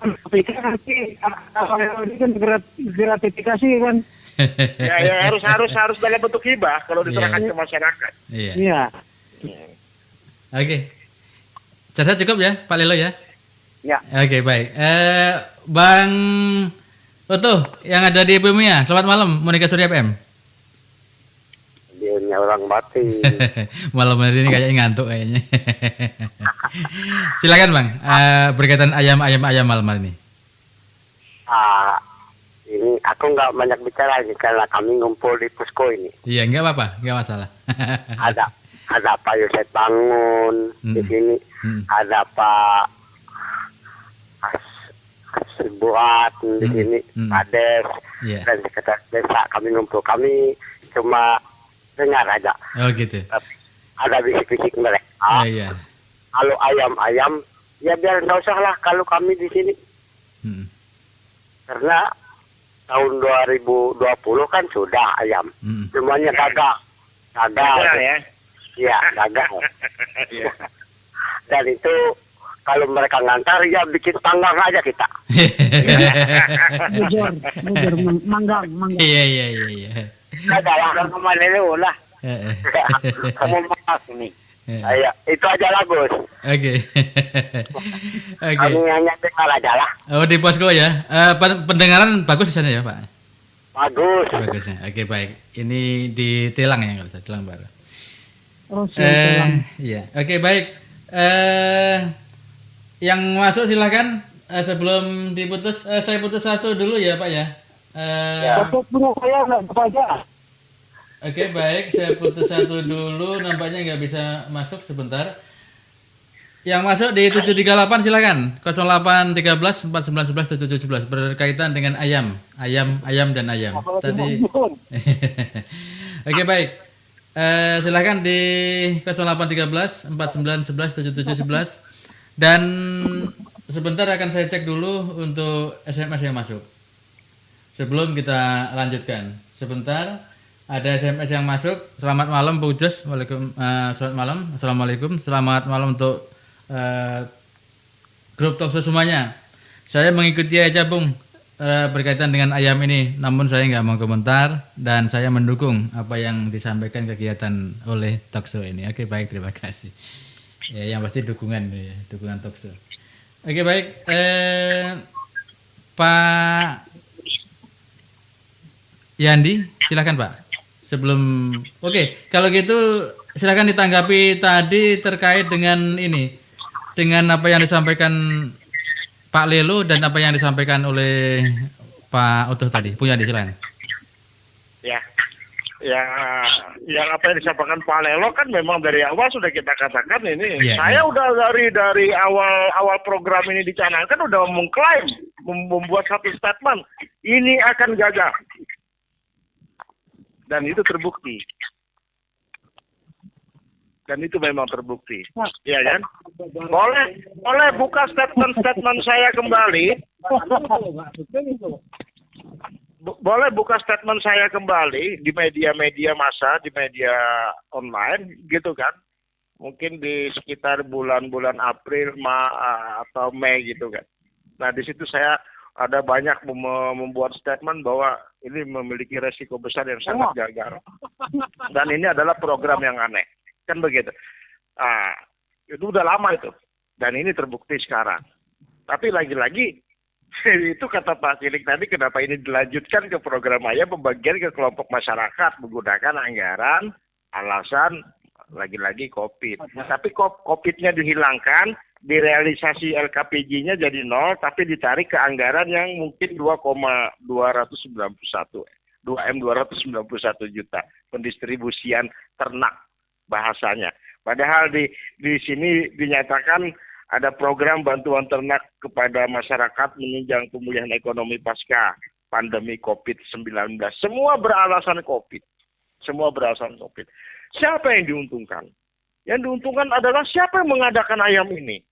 nanti Palelo ini kan gratifikasi kan. Ya harus dalam bentuk hibah kalau diserahkan ke masyarakat. Iya. Iya. Oke. Saya cukup ya, Pak Lelo ya. Ya. Oke, baik. Bang Oto yang ada di Bumia, selamat malam, Monika Surya PM. Dia orang mati. Malam hari ini kayaknya ngantuk kayaknya. Silakan Bang, berkaitan ayam malam hari ini. Ini aku nggak banyak bicara ini karena kami ngumpul di Pusko ini. Iya, nggak apa-apa, nggak masalah. Ada Pak Yosef Bangun di sini. Ada Pak Buat di sini, Pak Des, dan sekretaris desa. Kami ngumpul, kami cuma dengar aja. Oh gitu. Tapi ada bisik-bisik mereka. Oh iya. Kalau ayam, ya biar nggak usah lah kalau kami di sini. Karena tahun 2020 kan sudah ayam. Semuanya gagal. Ya. Iya, gagal. Dan itu kalau mereka ngantar ya bikin panggang aja kita. Bujur, manggang. Iya. Ada lah sama Lelo lah. Kamu maaf ini. Ayo, itu aja lah Gus. Oke. Kami hanya dengar aja lah. Oh di posko ya. Pendengaran bagus di sana ya Pak. Bagus. Bagusnya. Oke baik. Ini di Telang ya kalau saya Telang baru. Oh, silakan. Iya. Oke baik. Yang masuk silakan. Sebelum diputus, saya putus satu dulu ya Pak ya. Untuk punya saya nggak apa aja. Oke baik, saya putus satu dulu. Nampaknya nggak bisa masuk sebentar. Yang masuk di 738 silakan. 0813 4911 7717 berkaitan dengan ayam dan ayam. Tadi. Oke baik. Silakan di 0813 4911 7711 dan sebentar akan saya cek dulu untuk SMS yang masuk. Sebelum kita lanjutkan. Sebentar. Ada SMS yang masuk. Selamat malam Bu Jos. Selamat malam. Assalamualaikum. Selamat malam untuk grup Talkshow semuanya. Saya mengikuti aja Bung berkaitan dengan ayam ini. Namun saya nggak mau komentar dan saya mendukung apa yang disampaikan kegiatan oleh Talkshow ini. Oke baik, terima kasih. Ya yang pasti dukungan Talkshow. Oke baik. Pak Yandi, silakan Pak. Kalau gitu silakan ditanggapi tadi terkait dengan ini, dengan apa yang disampaikan Pak Lelo dan apa yang disampaikan oleh Pak Utuh tadi. Punya silakan. Ya, yang apa yang disampaikan Pak Lelo kan memang dari awal sudah kita katakan ini. Saya udah dari awal program ini dicanangkan udah mengklaim, membuat satu statement ini akan gagal. Dan itu terbukti. Dan itu memang terbukti. Iya kan? Boleh buka statement saya kembali. Boleh buka statement saya kembali di media-media massa, di media online gitu kan. Mungkin di sekitar bulan-bulan April atau Mei gitu kan. Nah, di situ saya ada banyak membuat statement bahwa ini memiliki resiko besar yang sangat gagal. Dan ini adalah program yang aneh. Kan begitu. Itu udah lama itu. Dan ini terbukti sekarang. Tapi lagi-lagi Itu kata Pak Cilik tadi, kenapa ini dilanjutkan ke program ayam pembagian ke kelompok masyarakat menggunakan anggaran alasan lagi-lagi COVID. Tapi COVID-nya dihilangkan, direalisasi LKPJ-nya jadi nol, tapi ditarik ke anggaran yang mungkin 2,291 juta pendistribusian ternak bahasanya. Padahal di sini dinyatakan ada program bantuan ternak kepada masyarakat menunjang pemulihan ekonomi pasca pandemi COVID-19. Semua beralasan COVID. Siapa yang diuntungkan? Yang diuntungkan adalah siapa yang mengadakan ayam ini.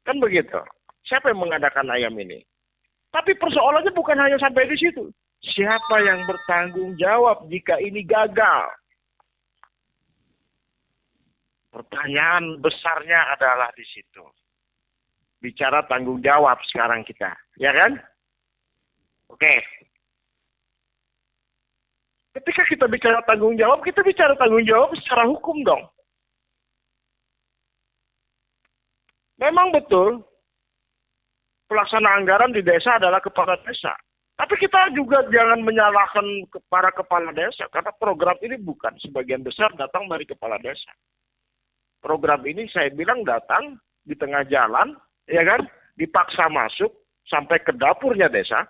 Kan begitu. Siapa yang mengadakan ayam ini? Tapi persoalannya bukan hanya sampai di situ. Siapa yang bertanggung jawab jika ini gagal? Pertanyaan besarnya adalah di situ. Bicara tanggung jawab sekarang kita, ya kan? Oke. Ketika kita bicara tanggung jawab, kita bicara tanggung jawab secara hukum dong. Memang betul, pelaksana anggaran di desa adalah kepala desa. Tapi kita juga jangan menyalahkan para kepala desa, karena program ini bukan sebagian besar datang dari kepala desa. Program ini saya bilang datang di tengah jalan, ya kan, dipaksa masuk sampai ke dapurnya desa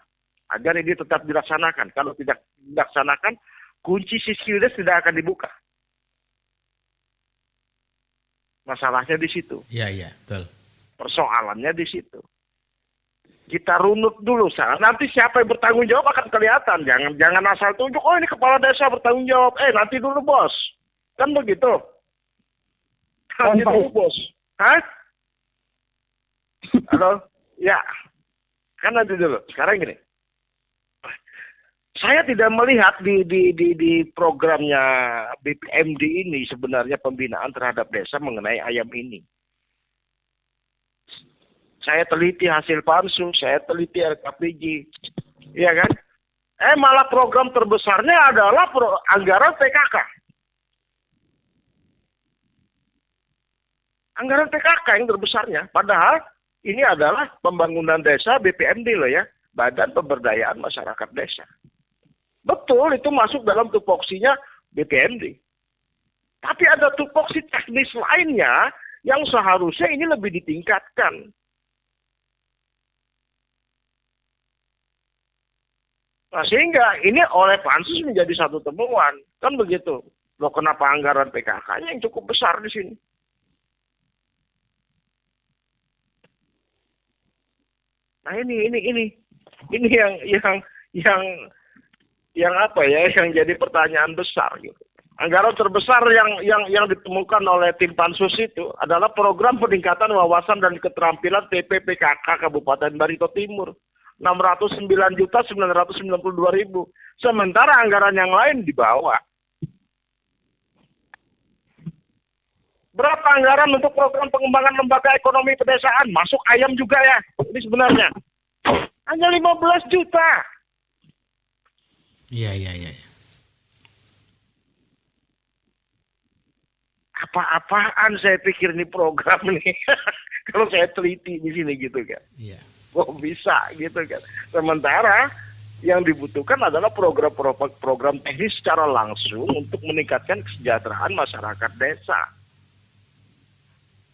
agar ini tetap dilaksanakan. Kalau tidak dilaksanakan, kunci Siskildes tidak akan dibuka. Masalahnya di situ. Iya, betul. Persoalannya di situ. Kita runut dulu, nanti siapa yang bertanggung jawab akan kelihatan. Jangan asal tunjuk, oh ini kepala desa bertanggung jawab. Nanti dulu bos. Kan begitu. Nanti dulu bos. Hah? Halo? Ya. Kan nanti dulu. Sekarang gini. Saya tidak melihat di programnya BPMD ini sebenarnya pembinaan terhadap desa mengenai ayam ini. Saya teliti hasil pansus, saya teliti LKPJ, iya kan? Malah program terbesarnya adalah anggaran PKK. Anggaran PKK yang terbesarnya. Padahal ini adalah pembangunan desa BPMD loh ya, Badan Pemberdayaan Masyarakat Desa. Betul, itu masuk dalam tupoksinya BPMD. Tapi ada tupoksi teknis lainnya yang seharusnya ini lebih ditingkatkan. Nah, sehingga ini oleh pansus menjadi satu temuan. Kan begitu. Loh, kenapa anggaran PKK-nya yang cukup besar di sini? Nah, ini yang apa ya, yang jadi pertanyaan besar gitu. Anggaran terbesar yang ditemukan oleh tim pansus itu adalah program peningkatan wawasan dan keterampilan TPPKK Kabupaten Barito Timur. 609.992.000. Sementara anggaran yang lain di bawah. Berapa anggaran untuk program pengembangan lembaga ekonomi pedesaan? Masuk ayam juga ya. Ini sebenarnya. Hanya 15 juta. Iya. Apa-apaan saya pikir ini program nih. Kalau saya teliti di sini gitu kan. Iya. Kok bisa gitu kan. Sementara yang dibutuhkan adalah program teknis secara langsung untuk meningkatkan kesejahteraan masyarakat desa.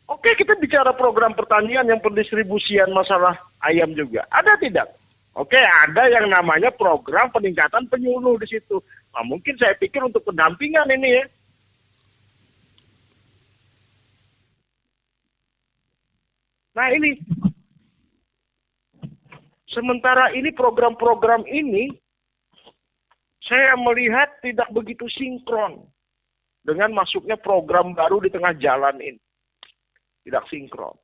Oke, kita bicara program pertanian yang pendistribusian masalah ayam juga. Ada tidak? Oke, ada yang namanya program peningkatan penyuluh di situ. Nah, mungkin saya pikir untuk pendampingan ini ya. Nah, ini. Sementara ini program-program ini saya melihat tidak begitu sinkron dengan masuknya program baru di tengah jalan ini. Tidak sinkron.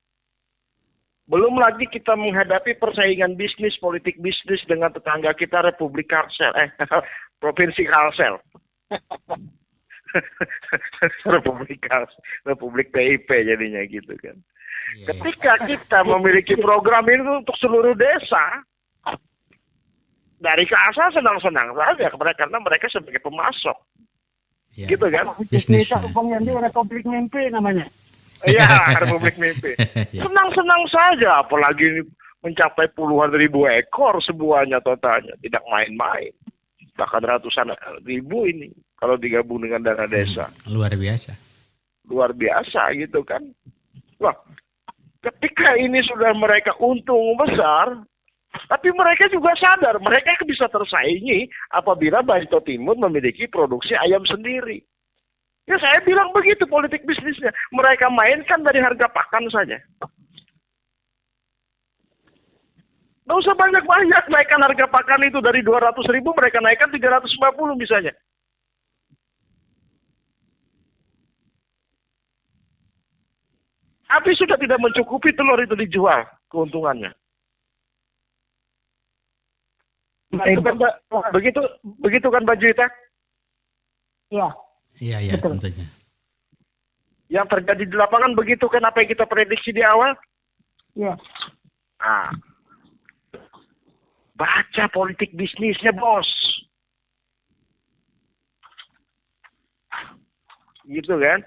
Belum lagi kita menghadapi persaingan bisnis, politik bisnis dengan tetangga kita Republik Kalsel. Provinsi Kalsel. Republik PIP jadinya gitu kan. Ketika kita memiliki program ini untuk seluruh desa, dari ke asal senang-senang saja karena mereka sebagai pemasok. Ya. Gitu kan? Bisnis. Bang Yandi Republik Mimpi namanya. Iya, Republik Mimpi. Senang-senang saja, apalagi ini mencapai puluhan ribu ekor semuanya totalnya, tidak main-main. Bahkan ratusan ribu ini kalau digabung dengan dana desa. Luar biasa. Luar biasa gitu kan. Wah, ketika ini sudah mereka untung besar, tapi mereka juga sadar mereka bisa tersaingi apabila Barito Timur memiliki produksi ayam sendiri. Ya saya bilang begitu politik bisnisnya. Mereka mainkan dari harga pakan saja. Nggak usah banyak-banyak naikkan harga pakan itu dari 200.000 mereka naikkan 350 misalnya. Tapi sudah tidak mencukupi telur itu dijual keuntungannya. Begitu kan Mbak Juwita? Ya, Iya, betul. tentunya. Yang terjadi di lapangan begitu kan apa yang kita prediksi di awal? Ya. Baca politik bisnisnya, bos. Gitu kan?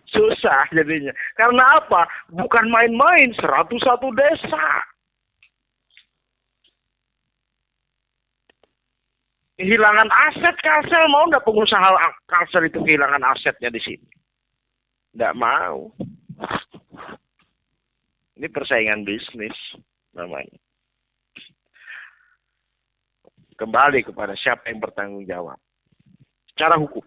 Susah jadinya. Karena apa? Bukan main-main, 101 desa. Kehilangan aset Kalsel, mau nggak pengusaha Kalsel itu kehilangan asetnya di sini? Nggak mau. Ini persaingan bisnis namanya. Kembali kepada siapa yang bertanggung jawab. Secara hukum.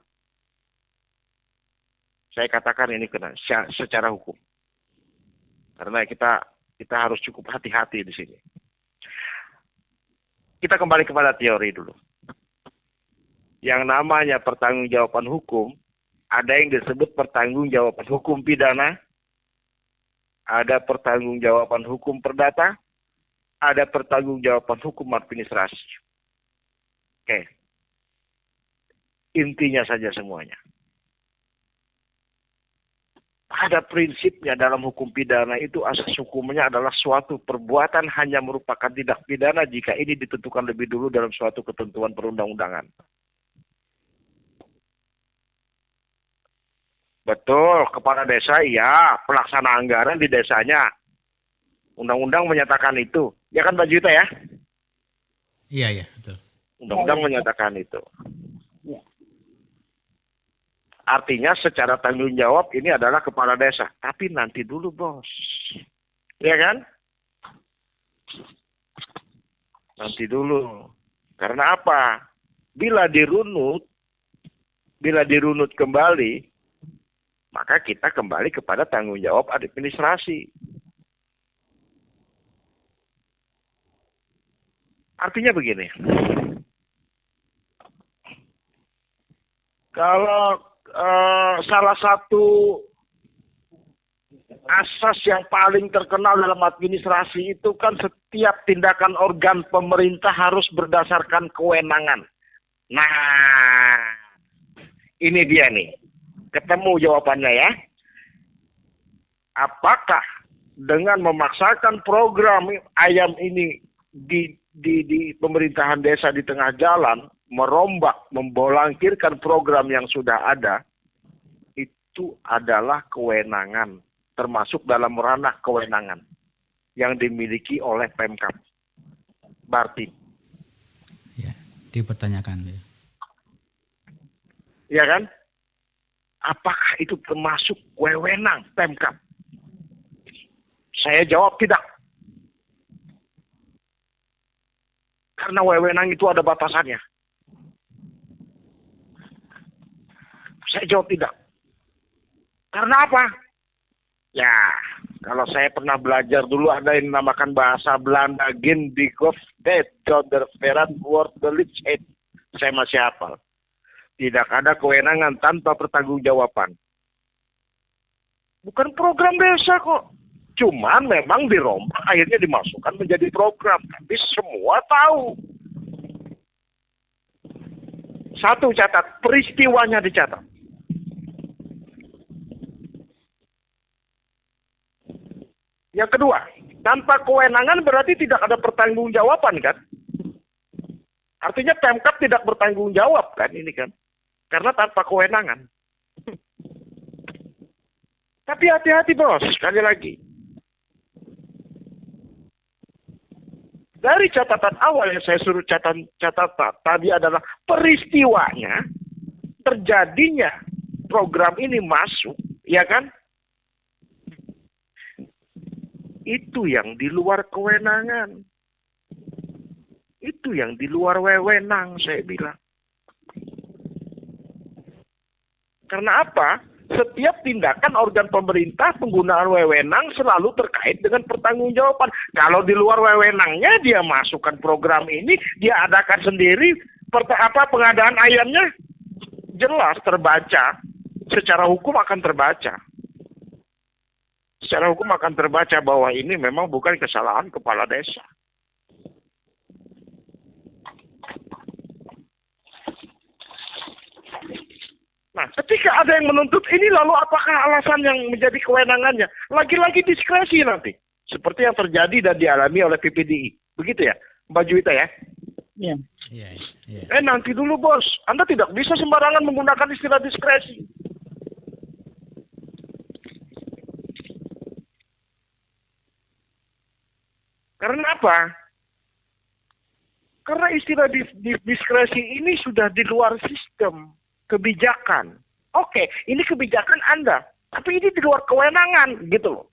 Saya katakan ini kena secara hukum. Karena kita harus cukup hati-hati di sini. Kita kembali kepada teori dulu. Yang namanya pertanggungjawaban hukum, ada yang disebut pertanggungjawaban hukum pidana, ada pertanggungjawaban hukum perdata, ada pertanggungjawaban hukum administrasi. Oke. Intinya saja semuanya. Pada prinsipnya dalam hukum pidana itu asas hukumnya adalah suatu perbuatan hanya merupakan tindak pidana jika ini ditentukan lebih dulu dalam suatu ketentuan perundang-undangan. Betul, kepala desa iya, pelaksana anggaran di desanya. Undang-undang menyatakan itu. Ya kan Mbak Juwita ya? Iya, betul. Undang-undang menyatakan itu. Ya. Artinya secara tanggung jawab ini adalah kepala desa. Tapi nanti dulu bos. Ya kan? Nanti dulu. Karena apa? Bila dirunut kembali, maka kita kembali kepada tanggung jawab administrasi. Artinya begini. Kalau salah satu asas yang paling terkenal dalam administrasi itu kan setiap tindakan organ pemerintah harus berdasarkan kewenangan. Nah, ini dia nih. Ketemu jawabannya ya. Apakah dengan memaksakan program ayam ini di pemerintahan desa di tengah jalan, merombak, membolangkirkan program yang sudah ada, itu adalah kewenangan, termasuk dalam ranah kewenangan yang dimiliki oleh Pemkab. Berarti. Ya, dipertanyakan. Ya kan? Apakah itu termasuk wewenang Pemkab? Saya jawab tidak. Karena wewenang itu ada batasannya. Saya jawab tidak. Karena apa? Ya, kalau saya pernah belajar dulu ada yang dinamakan bahasa Belanda Gindigof det Joder Veran Word Delichet. Saya masih hafal. Tidak ada kewenangan tanpa pertanggungjawaban. Bukan program desa kok. Cuman memang dirombak akhirnya dimasukkan menjadi program. Tapi semua tahu. Satu catat, peristiwanya dicatat. Yang kedua, tanpa kewenangan berarti tidak ada pertanggungjawaban kan? Artinya Pemkab tidak bertanggung jawab kan ini kan? Karena tanpa kewenangan. Tapi hati-hati bos, sekali lagi. Dari catatan awal yang saya suruh catat tadi adalah peristiwanya terjadinya program ini masuk, ya kan? Itu yang di luar kewenangan. Itu yang di luar wewenang, saya bilang. Karena apa? Setiap tindakan organ pemerintah penggunaan wewenang selalu terkait dengan pertanggungjawaban. Kalau di luar wewenangnya dia masukkan program ini, dia adakan sendiri pengadaan ayamnya, jelas terbaca. Secara hukum akan terbaca. Secara hukum akan terbaca bahwa ini memang bukan kesalahan kepala desa. Nah, ketika ada yang menuntut ini, lalu apakah alasan yang menjadi kewenangannya? Lagi-lagi diskresi nanti. Seperti yang terjadi dan dialami oleh PPDI. Begitu ya, Mbak Juwita ya? Iya. Nanti dulu bos, Anda tidak bisa sembarangan menggunakan istilah diskresi. Karena apa? Karena istilah diskresi ini sudah di luar sistem kebijakan. Oke, ini kebijakan Anda, tapi ini di luar kewenangan, gitu loh.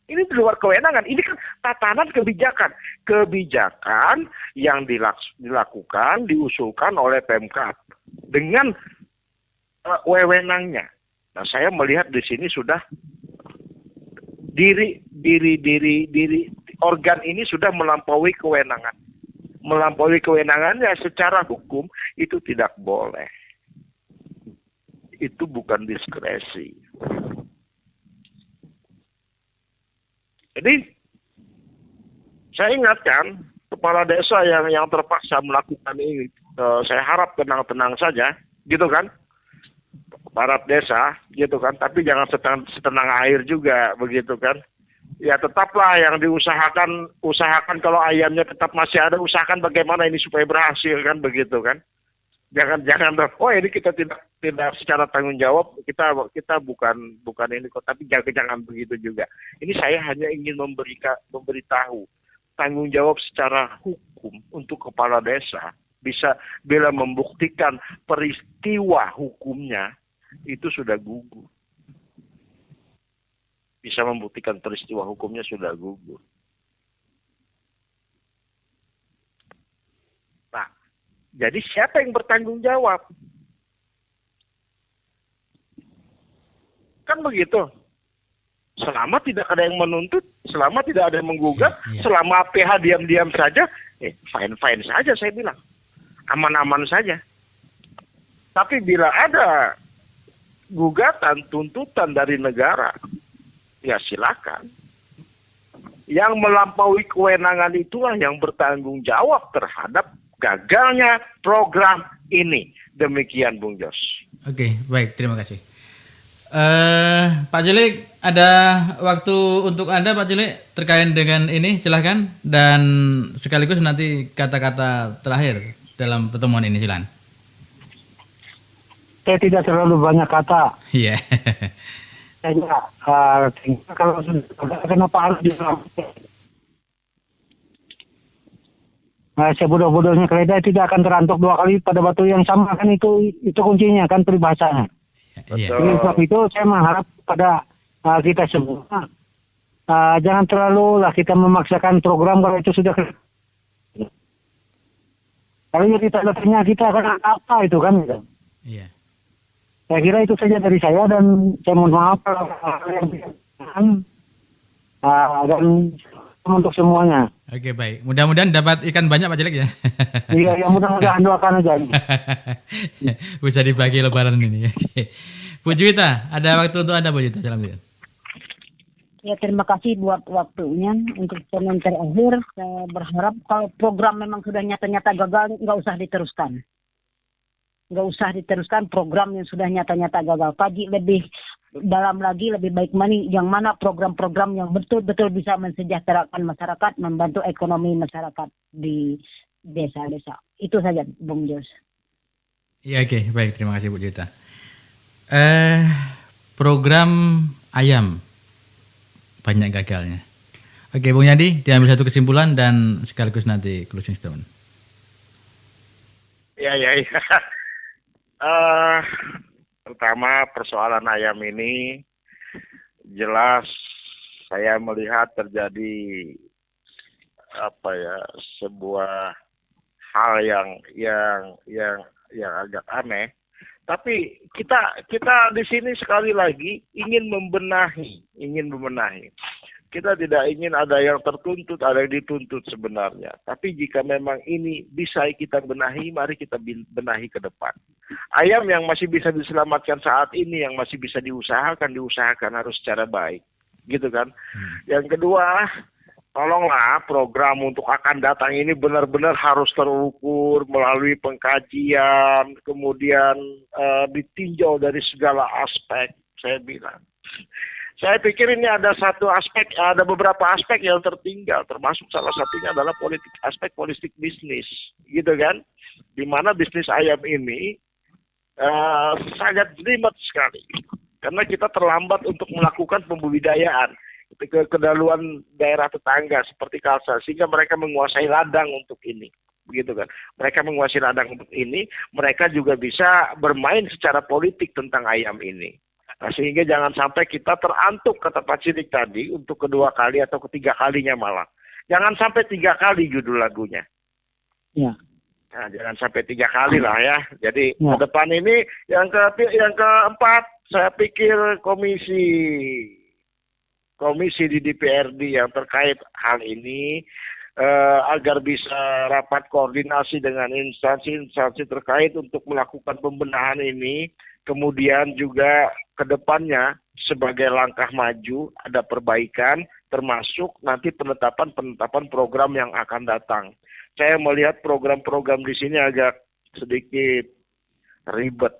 Ini di luar kewenangan. Ini kan tatanan kebijakan. Kebijakan yang dilakukan, diusulkan oleh Pemkab dengan wewenangnya. Nah, saya melihat di sini sudah diri organ ini sudah melampaui kewenangan. Melampaui kewenangannya secara hukum itu tidak boleh. Itu bukan diskresi. Jadi saya ingatkan kepala desa yang terpaksa melakukan ini, saya harap tenang-tenang saja, gitu kan? Para desa, gitu kan? Tapi jangan setenang air juga, begitu kan? Ya tetaplah yang usahakan kalau ayamnya tetap masih ada, usahakan bagaimana ini supaya berhasil kan, begitu kan? Jangan ini kita tidak secara tanggung jawab, kita bukan ini kok, tapi jangan begitu juga. Ini saya hanya ingin memberitahu tanggung jawab secara hukum untuk kepala desa bisa bila membuktikan peristiwa hukumnya itu sudah gugur. Bisa membuktikan peristiwa hukumnya sudah gugur. Jadi siapa yang bertanggung jawab? Kan begitu. Selama tidak ada yang menuntut, selama tidak ada yang menggugat, selama PH diam-diam saja, fine-fine saja saya bilang. Aman-aman saja. Tapi bila ada gugatan, tuntutan dari negara, ya silakan. Yang melampaui kewenangan itulah yang bertanggung jawab terhadap gagalnya program ini. Demikian Bung Jos. Oke, baik, terima kasih. Pak Cilik, ada waktu untuk Anda Pak Cilik terkait dengan ini, silahkan. Dan sekaligus nanti kata-kata terakhir dalam pertemuan ini, silakan. Saya tidak terlalu banyak kata. Iya. Saya kalau sudah kenapa harus diselamatkan? Sebodoh-bodohnya keledai tidak akan terantuk dua kali pada batu yang sama, kan itu kuncinya kan peribahasanya. Iya. Oleh sebab itu saya mengharap pada kita semua jangan terlalu lah kita memaksakan program kalau itu sudah kalau jadi tanda tanya kita akan apa itu kan gitu. Iya. Saya kira itu saja dari saya dan saya mohon maaf kalau yang dan untuk semuanya. Oke, baik. Mudah-mudahan dapat ikan banyak Pak Cilik ya. Iya, mudah-mudahan doakan aja. Bisa dibagi lebaran ini. Oke. Bu Juwita, ada waktu untuk Anda Bu Juwita. Silakan. Ya, terima kasih buat waktunya. Untuk pertemuan terakhir, saya berharap kalau program memang sudah nyata-nyata gagal, nggak usah diteruskan. Nggak usah diteruskan program yang sudah nyata-nyata gagal. Kaji lebih dalam lagi, lebih baik yang mana program-program yang betul-betul bisa mensejahterakan masyarakat, membantu ekonomi masyarakat di desa-desa. Itu saja, Bung Jos. Iya, oke. Baik, terima kasih Bu Juwita. Program ayam banyak gagalnya. Oke, Bung Yadi, diambil satu kesimpulan dan sekaligus nanti closing statement. Ya. Pertama, persoalan ayam ini jelas saya melihat terjadi sebuah hal yang agak aneh. Tapi kita di sini sekali lagi ingin membenahi. Kita tidak ingin ada yang tertuntut, ada yang dituntut sebenarnya. Tapi jika memang ini bisa kita benahi, mari kita benahi ke depan. Ayam yang masih bisa diselamatkan saat ini, yang masih bisa diusahakan harus secara baik. Gitu kan. Yang kedua, tolonglah program untuk akan datang ini benar-benar harus terukur melalui pengkajian, kemudian ditinjau dari segala aspek, saya bilang. Saya pikir ini ada beberapa aspek yang tertinggal, termasuk salah satunya adalah aspek politik bisnis, gitu kan? Di mana bisnis ayam ini sangat jelimet sekali, karena kita terlambat untuk melakukan pembudidayaan ke kedaluan daerah tetangga seperti Kalsel, sehingga mereka menguasai ladang untuk ini, begitu kan? Mereka menguasai ladang untuk ini, mereka juga bisa bermain secara politik tentang ayam ini. Nah, sehingga jangan sampai kita terantuk, kata Pak Sidik tadi, untuk kedua kali atau ketiga kalinya malah. Jangan sampai 3 kali judul lagunya. Ya. Nah, jangan sampai 3 kali lah ya. Jadi ke depan ini yang keempat, saya pikir komisi di DPRD yang terkait hal ini agar bisa rapat koordinasi dengan instansi-instansi terkait untuk melakukan pembenahan ini. Kemudian juga ke depannya sebagai langkah maju ada perbaikan, termasuk nanti penetapan program yang akan datang. Saya melihat program-program di sini agak sedikit ribet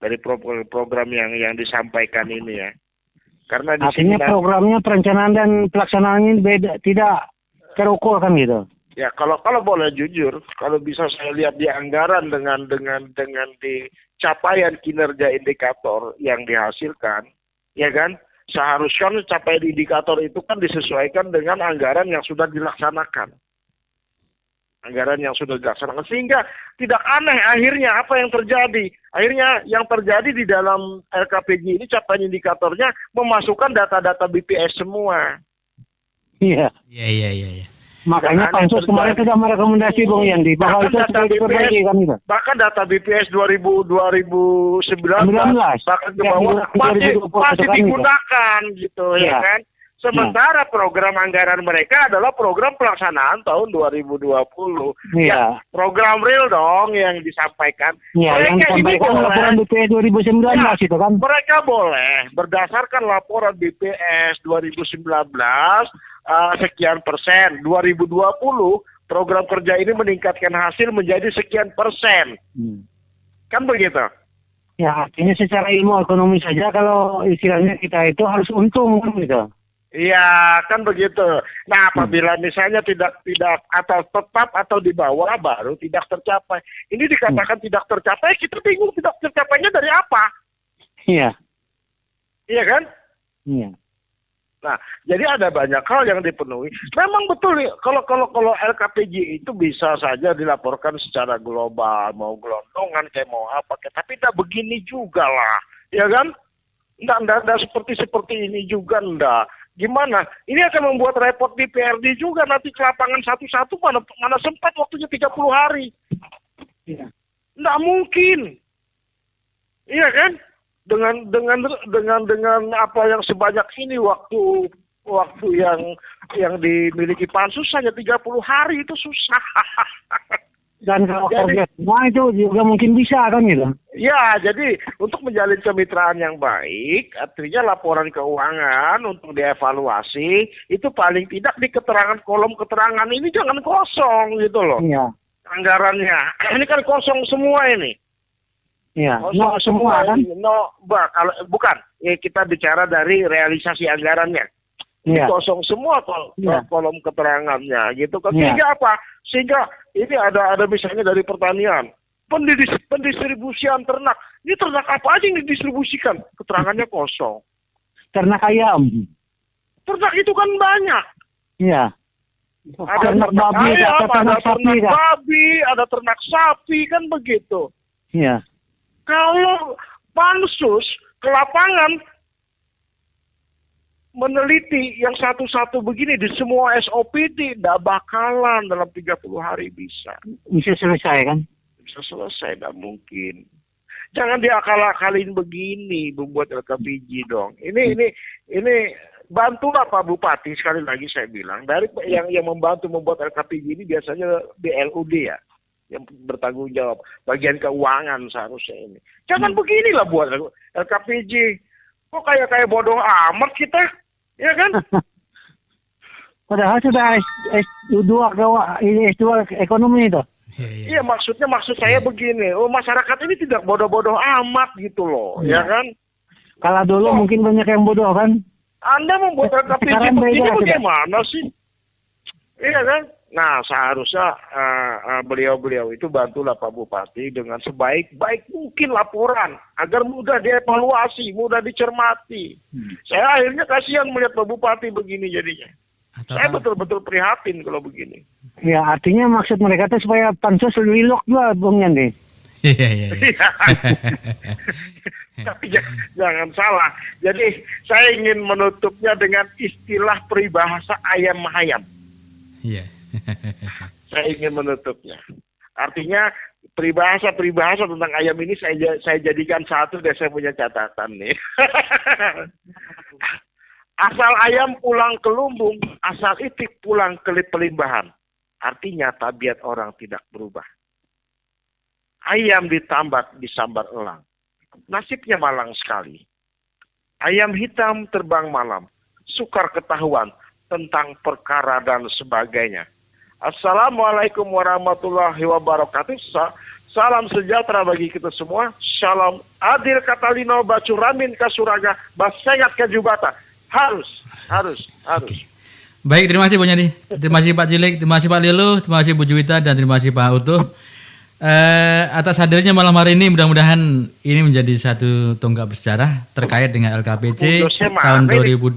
dari program yang disampaikan ini ya. Karena di artinya sini programnya, perencanaan dan pelaksanaannya beda, tidak terukur kan gitu. Ya, kalau boleh jujur, kalau bisa saya lihat di anggaran dengan di capaian kinerja indikator yang dihasilkan, ya kan? Seharusnya capaian indikator itu kan disesuaikan dengan anggaran yang sudah dilaksanakan. Sehingga tidak aneh akhirnya apa yang terjadi. Akhirnya yang terjadi di dalam LKPJ ini capaian indikatornya memasukkan data-data BPS semua. Iya. Iya. Makanya Pansus kemarin sudah merekomendasi Bung Yandi bahwa itu sudah diperbaiki kan itu. Bahkan data BPS 2019 bahkan ke bawah masih digunakan gitu ya kan. Sementara program anggaran mereka adalah program pelaksanaan tahun 2020. Ya, program real dong yang disampaikan. Ya, yang disampaikan laporan BPS 2019 itu kan. Mereka boleh berdasarkan laporan BPS 2019 sekian persen. 2020 program kerja ini meningkatkan hasil menjadi sekian persen. Kan begitu? Ya, artinya secara ilmu ekonomi saja kalau istilahnya kita itu harus untung gitu. Iya, kan begitu. Nah, apabila misalnya tidak atau tetap atau di bawah baru tidak tercapai. Ini dikatakan tidak tercapai, kita bingung tidak tercapainya dari apa? Iya. Iya kan? Iya. Nah, jadi ada banyak hal yang dipenuhi. Memang betul kalau LKPJ itu bisa saja dilaporkan secara global, mau gelondongan kayak mau apa, tapi tidak begini juga lah, ya kan? Nggak seperti ini juga nggak. Gimana? Ini akan membuat repot di PRD juga nanti ke lapangan satu-satu mana sempat waktunya 30 hari. Iya. Nggak mungkin. Iya kan? Dengan apa yang sebanyak ini waktu yang dimiliki Pansus hanya 30 hari itu susah. Dan kalau kerja semua itu juga mungkin bisa kan gitu. Ya, jadi untuk menjalin kemitraan yang baik, artinya laporan keuangan untuk dievaluasi, itu paling tidak di kolom keterangan ini jangan kosong gitu loh. Iya. Anggarannya. Ini kan kosong semua ini. Iya. Kosong semua kan? Bukan. Ya, kita bicara dari realisasi anggarannya. Iya. Kosong semua kolom keterangannya gitu kan. Sehingga apa? Sehingga ini ada misalnya dari pertanian, pendistribusian ternak. Ini ternak apa aja yang didistribusikan? Keterangannya kosong. Ternak ayam. Ternak itu kan banyak. Iya. Ada Ternak ternak babi, ayam, ada ternak ada sapi, ternak Kak. babi, ada ternak sapi, kan begitu. Iya. Kalau pansus ke lapangan meneliti yang satu-satu begini di semua SOP tidak bakalan dalam 30 hari bisa. Bisa selesai kan? Bisa selesai, tidak mungkin. Jangan diakal-akalin begini membuat LKPG dong. Ini bantulah Pak Bupati, sekali lagi saya bilang, dari yang membantu membuat LKPG ini biasanya BLUD ya, yang bertanggung jawab bagian keuangan seharusnya ini. Jangan beginilah buat LKPG. Kok kayak bodoh amat kita, ya kan? Padahal sudah S2 ekonomi itu. Iya, maksud saya begini, masyarakat ini tidak bodoh-bodoh amat gitu loh, ya kan? Kalau dulu mungkin banyak yang bodoh kan? Anda membuat LKPG Sekarang begini beda, bagaimana sih? Iya kan? Nah, seharusnya beliau-beliau itu bantulah Pak Bupati dengan sebaik-baik mungkin laporan agar mudah dievaluasi, mudah dicermati. Saya akhirnya kasihan melihat Pak Bupati begini jadinya. Saya betul-betul prihatin kalau begini. Ya, artinya maksud mereka itu supaya pansus lilok juga, Bung Yandi. Iya. Tapi jangan salah. Jadi saya ingin menutupnya dengan istilah peribahasa ayam mahayam. Iya. Saya ingin menutupnya. Artinya peribahasa tentang ayam ini saya jadikan satu dan saya punya catatan nih. Asal ayam pulang ke lumbung, asal itik pulang ke pelimbahan. Artinya tabiat orang tidak berubah. Ayam ditambak disambar elang. Nasibnya malang sekali. Ayam hitam terbang malam. Sukar ketahuan tentang perkara dan sebagainya. Assalamualaikum warahmatullahi wabarakatuh. Salam sejahtera bagi kita semua. Shalom. Adil katalino bacuramin kasuraga basengat kajubata. Harus. Okay. Baik, terima kasih Bung Yandi. Terima kasih Pak Cilik, terima kasih Pak Lilo, terima kasih Bu Juwita, dan terima kasih Pak Utuh. Atas hadirnya malam hari ini, mudah-mudahan ini menjadi satu tonggak bersejarah terkait dengan LKPC tahun 2000.